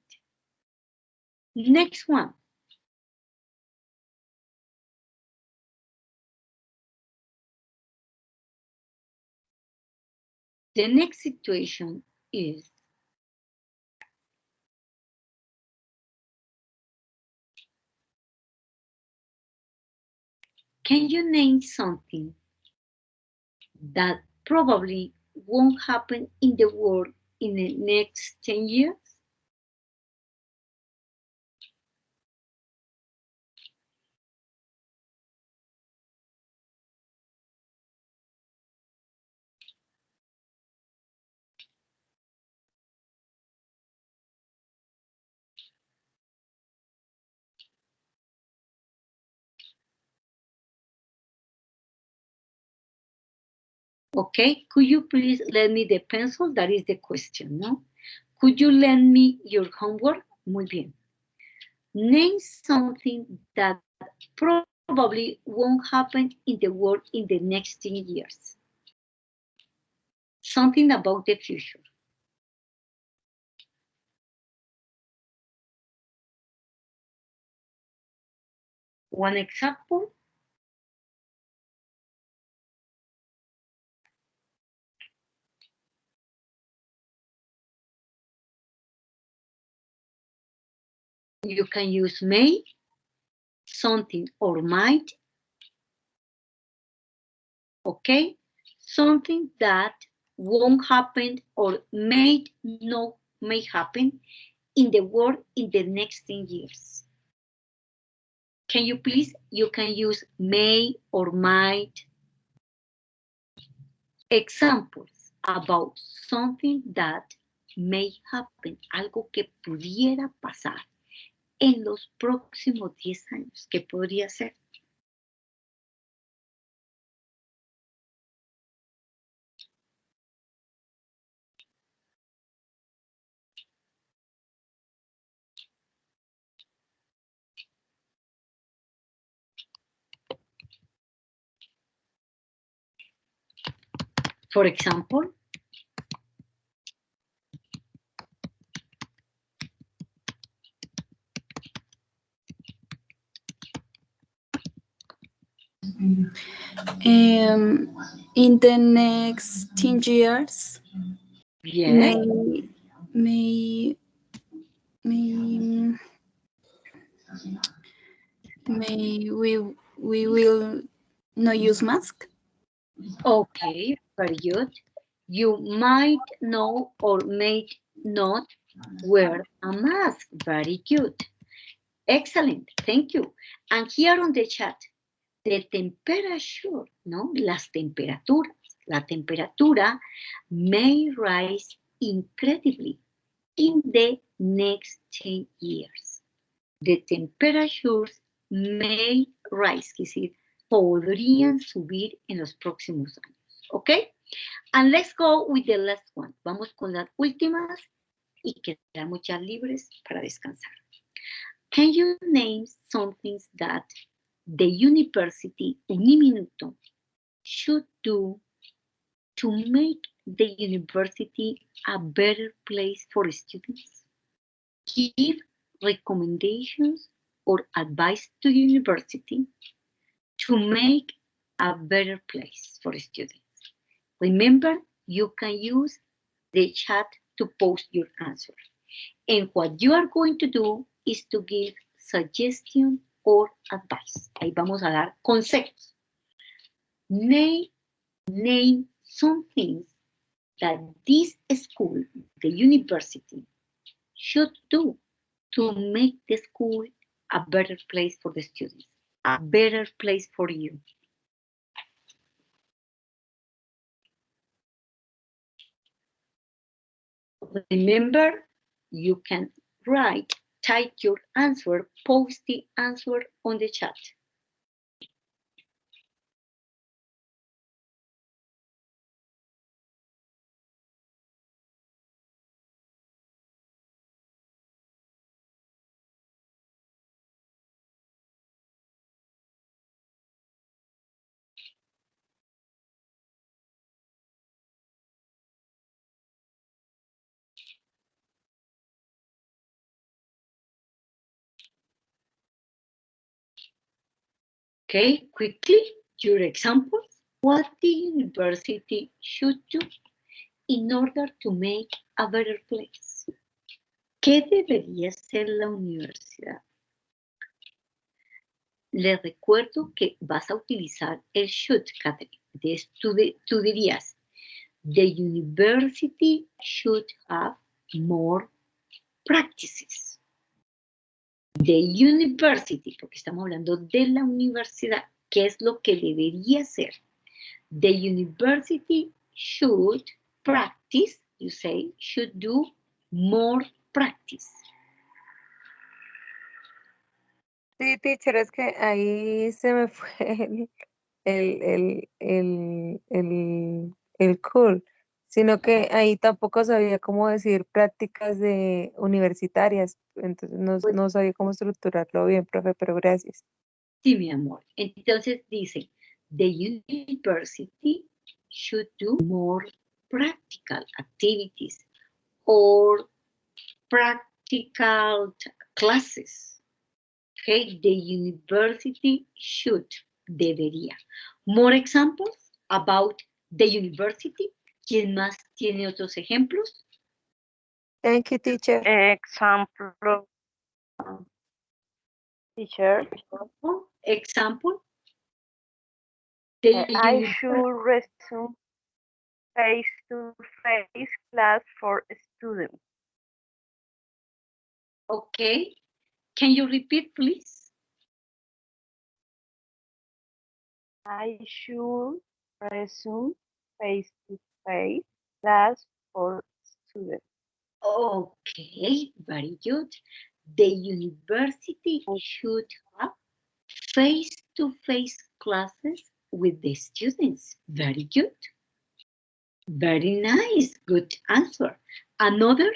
Next one. The next situation is can you name something that probably won't happen in the world in the next 10 years? Okay, could you please lend me the pencil? That is the question, no? Could you lend me your homework? Muy bien. Name something that probably won't happen in the world in the next 10 years. Something about the future. One example. You can use may, something, or might. Okay? Something that won't happen or may happen in the world in the next 10 years. Can you please, you can use may or might. Examples about something that may happen, algo que pudiera pasar en los próximos 10 años. ¿Qué podría ser? For example, in the next 10 years, yeah. may we will not use mask. Okay, very good. You might know or may not wear a mask. Very good. Excellent, thank you. And here on the chat, the temperature, ¿no? Las temperaturas. La temperatura may rise incredibly in the next 10 years. The temperatures may rise, es decir, podrían subir en los próximos años. ¿Ok? And let's go with the last one. Vamos con las últimas y quedamos ya libres para descansar. Can you name some things that the university, Uniminuto, should do to make the university a better place for students? Give recommendations or advice to the university to make a better place for students. Remember, you can use the chat to post your answer. And what you are going to do is to give suggestion or advice. Ahí vamos a dar consejos. Name some things that this school, the university, should do to make the school a better place for the students, a better place for you. Remember, you can type your answer, post the answer on the chat. Okay, quickly, your examples. What the university should do in order to make a better place. ¿Qué debería hacer la universidad? Les recuerdo que vas a utilizar el should, Catherine. Tú dirías, the university should have more practices. The university, porque estamos hablando de la universidad. ¿Qué es lo que debería hacer? The university should practice, you say, should do more practice. Sí, teacher, es que ahí se me fue el cool, sino que ahí tampoco sabía cómo decir prácticas de universitarias, entonces no sabía cómo estructurarlo bien, profe, pero gracias. Sí, mi amor. Entonces dice, the university should do more practical activities or practical classes. Okay, the university should, debería. More examples about the university. ¿Quién más tiene otros ejemplos? Thank you, teacher. Example, teacher. Example. I should resume face-to-face class for students. Okay. Can you repeat, please? I should resume face-to-face class for students. Okay, very good. The university should have face-to-face classes with the students. Very good. Very nice. Good answer. Another?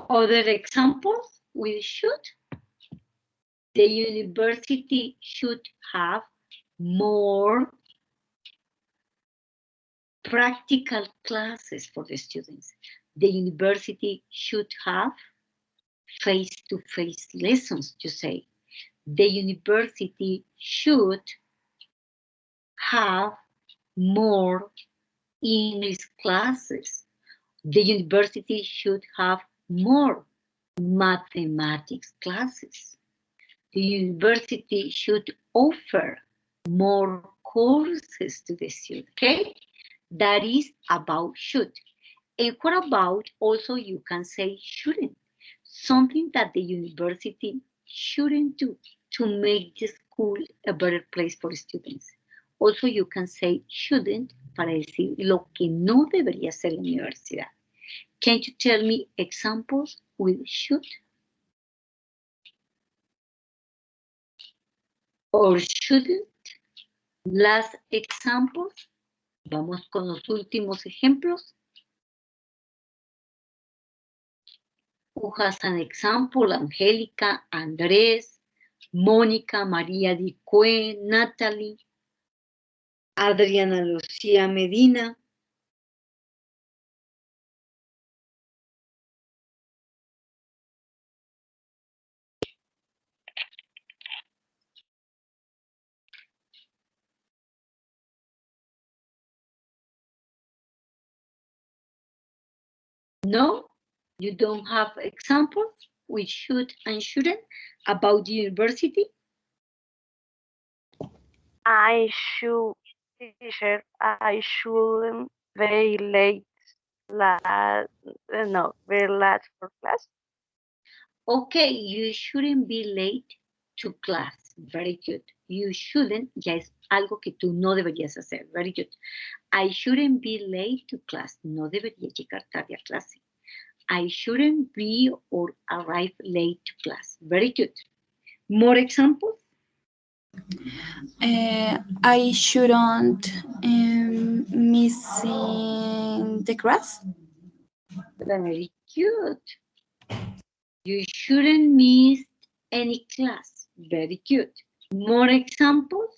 Other examples with should? The university should have more practical classes for the students. The university should have face-to-face lessons, you say. The university should have more English classes. The university should have more mathematics classes. The university should offer more courses to the student, okay? That is about should. And what about also you can say shouldn't, something that the university shouldn't do to make the school a better place for students. Also you can say shouldn't para decir lo que no debería ser la universidad. Can you tell me examples with should? Or shouldn't? Last examples. Vamos con los últimos ejemplos. Who has an example? Angélica, Andrés, Mónica, María Dicue, Natalie, Adriana Lucía Medina. No, you don't have examples with should and shouldn't about the university? I shouldn't be late. Very late for class. Okay, you shouldn't be late to class. Very good. You shouldn't, ya es algo que tú no deberías hacer. Very good. I shouldn't be late to class. No debería llegar tarde a clase. I shouldn't be or arrive late to class. Very good. More examples? I shouldn't missing the class. Very good. You shouldn't miss any class. Very good. More examples?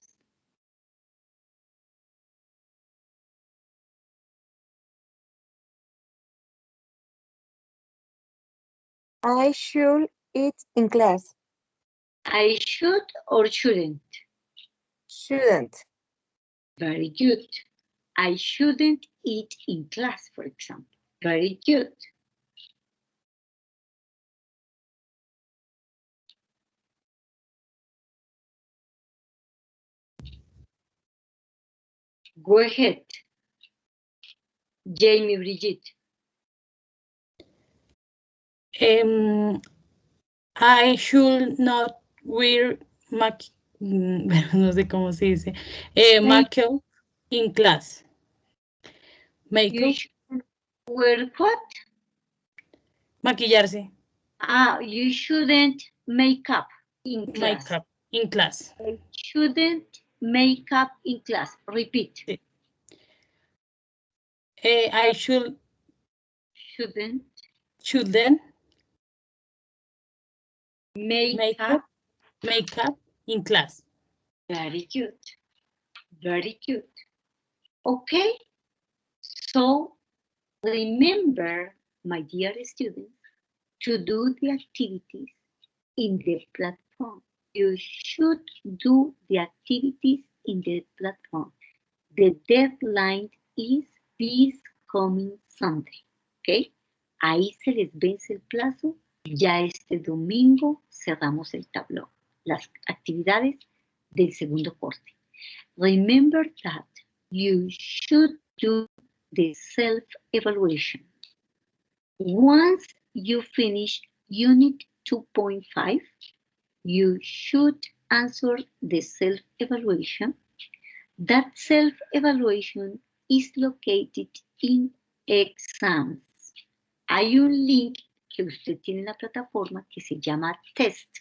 I should eat in class. I should or shouldn't? Shouldn't. Very good. I shouldn't eat in class, for example. Very good. Go ahead. Jamie Brigitte. I should not wear no sé cómo se dice. Makeup in class. Makeup. You should wear what? Maquillarse. You shouldn't make up in class. Makeup in class. I shouldn't make up in class. Repeat. Sí. I shouldn't make up in class. Very good. Very good. Okay. So remember, my dear students, to do the activities in the platform. You should do the activities in the platform. The deadline is this coming Sunday. Okay. Ahí se les vence el plazo. Ya este domingo cerramos el tablón. Las actividades del segundo corte. Remember that you should do the self-evaluation. Once you finish Unit 2.5, you should answer the self-evaluation. That self-evaluation is located in exams. Hay un link que usted tiene en la plataforma que se llama test.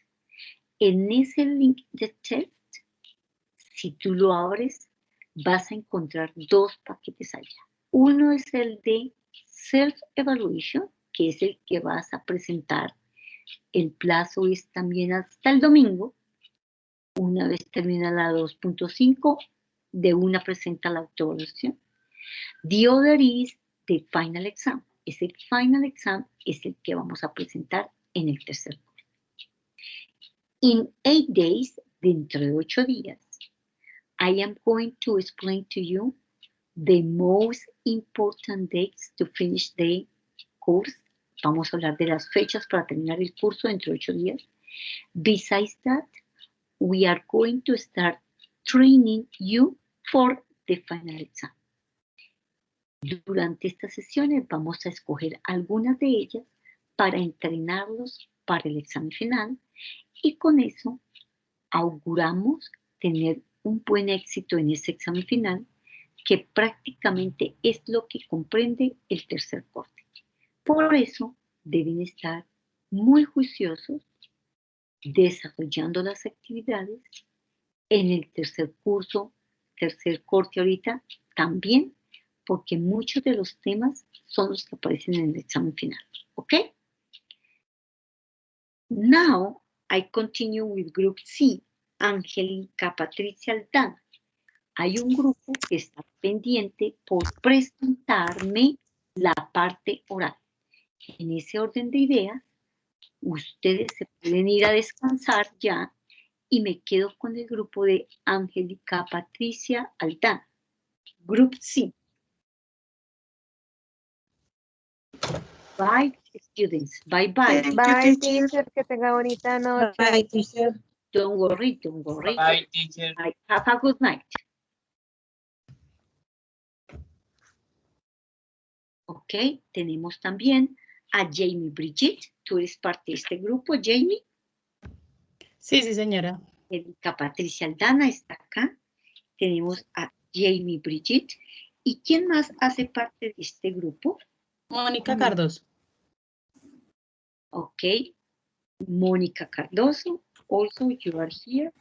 En ese link de test, si tú lo abres, vas a encontrar dos paquetes allá. Uno es el de self-evaluation, que es el que vas a presentar. El plazo es también hasta el domingo. Una vez termina la 2.5, de una presenta la autoevaluación. The other is the final exam. Ese final exam es el que vamos a presentar en el tercer curso. In 8 days, dentro de 8 días, I am going to explain to you the most important dates to finish the course. Vamos a hablar de las fechas para terminar el curso dentro de 8 días. Besides that, we are going to start training you for the final exam. Durante estas sesiones vamos a escoger algunas de ellas para entrenarlos para el examen final y con eso auguramos tener un buen éxito en ese examen final que prácticamente es lo que comprende el tercer corte. Por eso deben estar muy juiciosos desarrollando las actividades en el tercer curso, tercer corte ahorita también, porque muchos de los temas son los que aparecen en el examen final. ¿Ok? Now, I continue with Group C, Angélica Patricia Aldana. Hay un grupo que está pendiente por presentarme la parte oral. En ese orden de ideas, ustedes se pueden ir a descansar ya y me quedo con el grupo de Angélica Patricia Aldana. Group C. Bye, students. Bye, bye. Bye, teacher. Que tenga bonita noche. Bye, teacher. Don't worry, don't worry. Bye, teacher. Bye. Have a good night. Ok, tenemos también a Jamie Brigitte. Tú eres parte de este grupo, Jamie. Sí, sí, señora. Erika Patricia Aldana está acá. Tenemos a Jamie Brigitte. ¿Y quién más hace parte de este grupo? Mónica Cardoso. Ok. Mónica Cardoso. Also, you are here.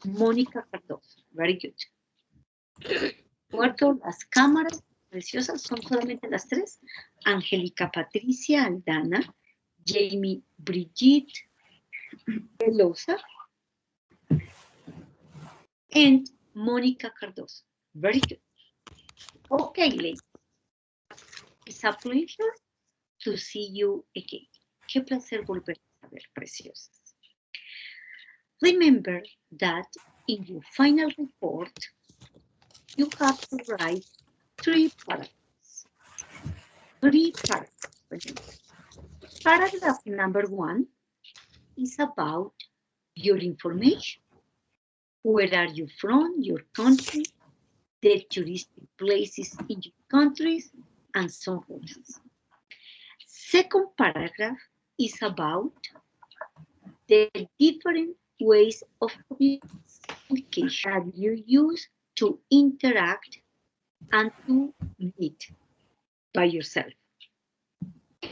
Mónica Cardoso. Very good. Puerto, las cámaras preciosas son solamente las tres. Angélica Patricia Aldana, Jamie Brigitte Velosa, and Mónica Cardoso. Very good. Okay, ladies. It's a pleasure to see you again. Qué placer volver a ver, preciosas. Remember that in your final report, you have to write 3 paragraphs. 3 paragraphs. Paragraph number 1 is about your information. Where are you from, your country, the touristic places in your countries, and so forth. Second paragraph is about the different ways of communication that you use to interact and to meet by yourself.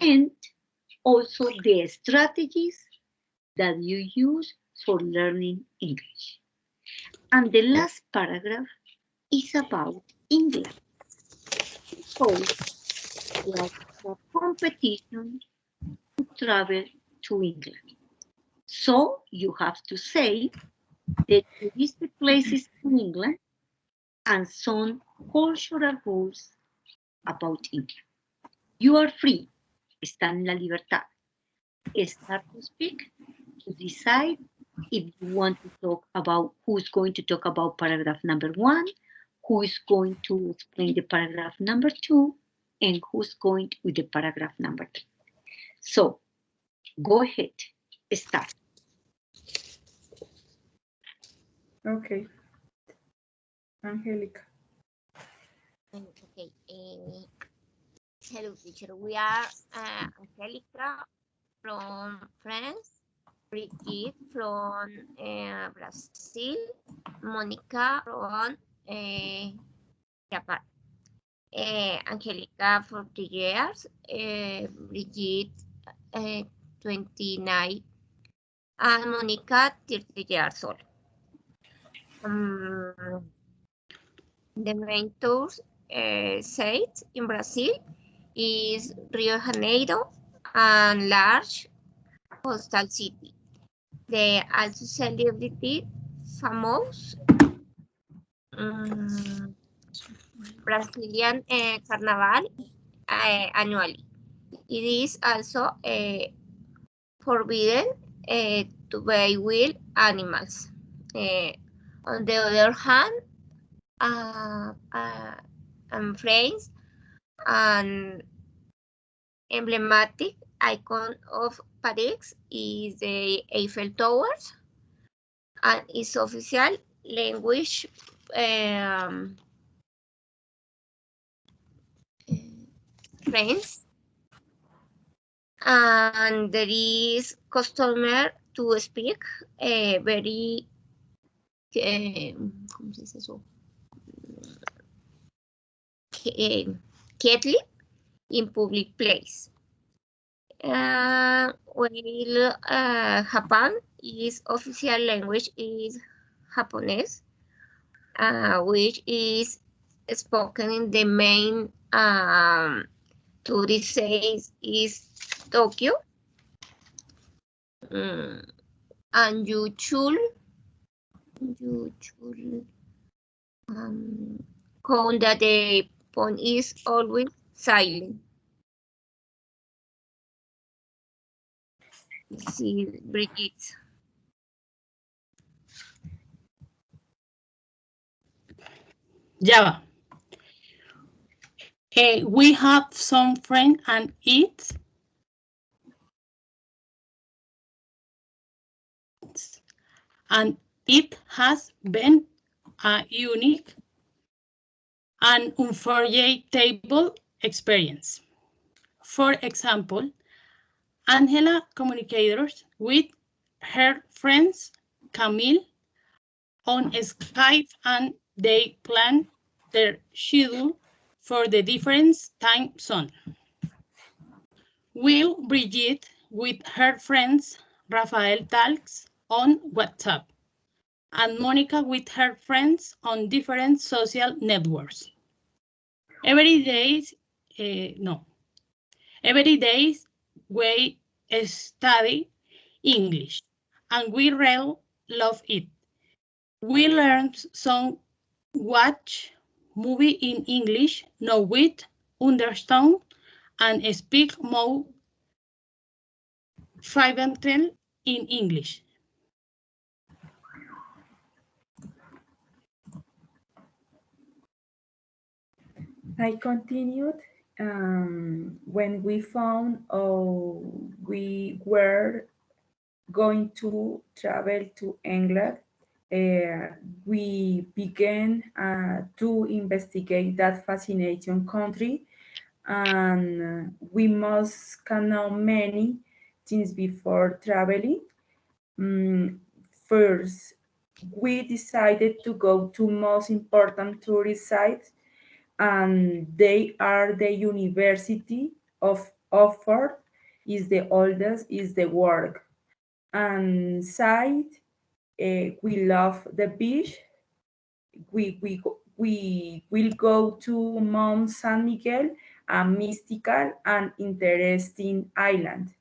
And also the strategies that you use for learning English. And the last paragraph is about England. So, like a competition to travel to England. So you have to say the touristic places in England and some cultural rules about England. You are free, están en la libertad. Start to speak, to decide if you want to talk about who's going to talk about paragraph number 1, who is going to explain the paragraph number 2, and who's going with the paragraph number 3. So, go ahead, start. Okay. Angélica. Okay. Hello, teacher. We are Angélica from France, Brigitte from Brazil, Mónica from Japan. Angélica 40 years, Brigitte 29, and Mónica 30 years old. The main tours sites in Brazil is Rio de Janeiro and large coastal city. The also celebrity famous Brazilian carnival annually. It is also forbidden to buy wild animals. On the other hand, France, an emblematic icon of Paris is the Eiffel Towers, and its official language French, and there is customer to speak very ¿cómo se dice eso? Quietly in public place. While Japan is official language is Japanese, which is spoken in the main tourist cities is Tokyo. And you should count that the phone is always silent. See, Brigitte. Java. We have some friends and it has been a unique and unforgettable experience. For example, Angela communicates with her friends Camille on Skype and they plan their schedule for the different time zone. Will Brigitte with her friends Rafael talks on WhatsApp and Monica with her friends on different social networks. Every day we study English and we really love it. We learn some watch movie in English, know it, understand, and speak more fluently in English. I continued when we found we were going to travel to England. We began to investigate that fascinating country, and we must know many things before traveling. First, we decided to go to most important tourist sites, and they are the University of Oxford, is the oldest, is the world. And side, we love the beach. We will go to Mount San Miguel, a mystical and interesting island.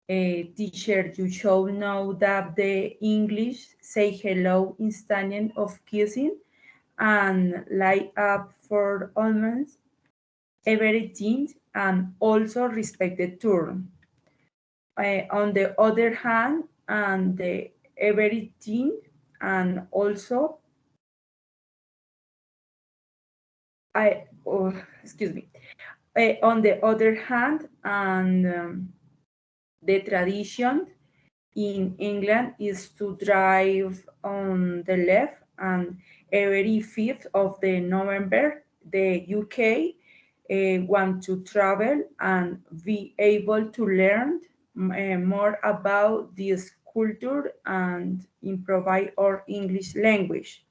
Teacher, you should know that the English say hello instead of kissing and light up for almost everything and also respect the turn. On the other hand, and the everything and also excuse me. On the other hand, and the tradition in England is to drive on the left, and every 5th of the November, the UK want to travel and be able to learn more about this culture and improve our English language.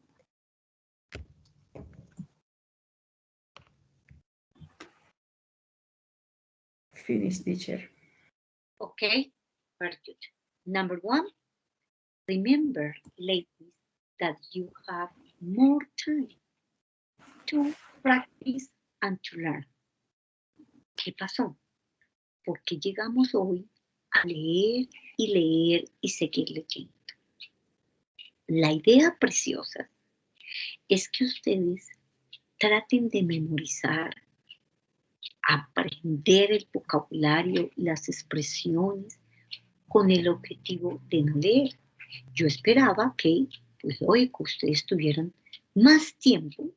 Finish, teacher. Okay, very good. Number 1, remember, ladies, that you have more time to practice and to learn. ¿Qué pasó? Porque llegamos hoy a leer y leer y seguir leyendo. La idea preciosa es que ustedes traten de memorizar, aprender el vocabulario, las expresiones, con el objetivo de no leer. Yo esperaba que, pues lógico, ustedes tuvieran más tiempo,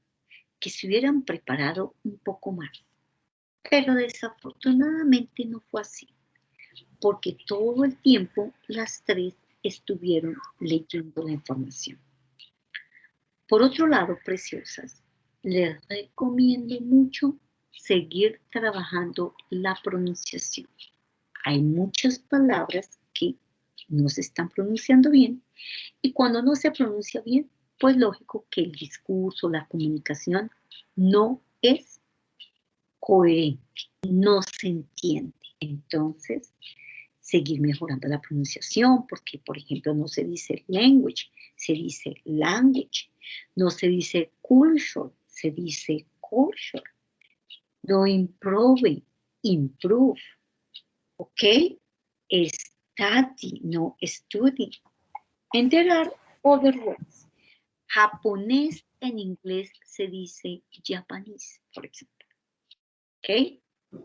que se hubieran preparado un poco más. Pero desafortunadamente no fue así, porque todo el tiempo las tres estuvieron leyendo la información. Por otro lado, preciosas, les recomiendo mucho seguir trabajando la pronunciación. Hay muchas palabras que no se están pronunciando bien y cuando no se pronuncia bien, pues lógico que el discurso, la comunicación no es coherente, no se entiende. Entonces, seguir mejorando la pronunciación, porque, por ejemplo, no se dice language, se dice language. No se dice culture, se dice culture. No improve, improve. ¿Ok? Study, no study. And there are other words. Japonés en inglés se dice Japanese, por ejemplo. ¿Ok?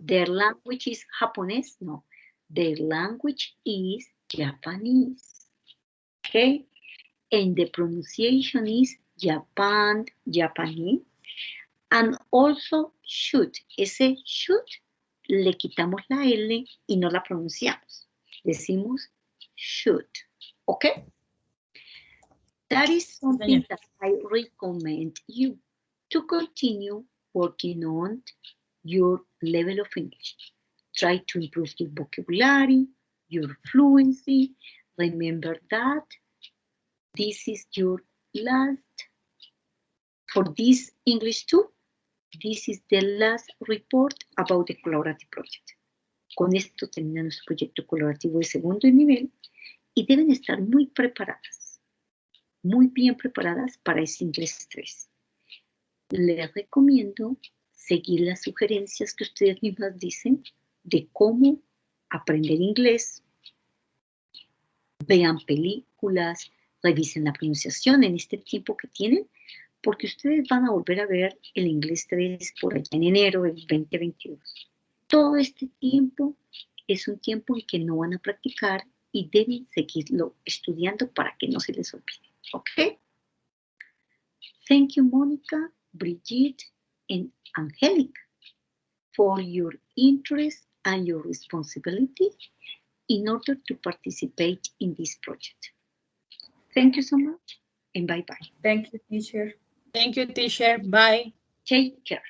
Their language is Japanese? No. Their language is Japanese. Okay? And the pronunciation is Japan, Japanese. And also should. Ese should le quitamos la L y no la pronunciamos. Decimos should. Okay? That is something that I recommend you to continue working on your level of English. Try to improve your vocabulary, your fluency. Remember that this is your last, for this English 2, this is the last report about the collaborative project. Con esto termina nuestro proyecto colaborativo de segundo nivel y deben estar muy preparadas, muy bien preparadas para ese inglés 3. Les recomiendo seguir las sugerencias que ustedes mismas dicen de cómo aprender inglés. Vean películas, revisen la pronunciación en este tiempo que tienen, porque ustedes van a volver a ver el inglés 3 por allá en enero del 2022. Todo este tiempo es un tiempo en que no van a practicar y deben seguirlo estudiando para que no se les olvide. ¿Ok? Thank you, Mónica, Brigitte, and Angelica, for your interest and your responsibility in order to participate in this project. Thank you so much, and bye-bye. Thank you, teacher. Thank you, teacher. Bye. Take care.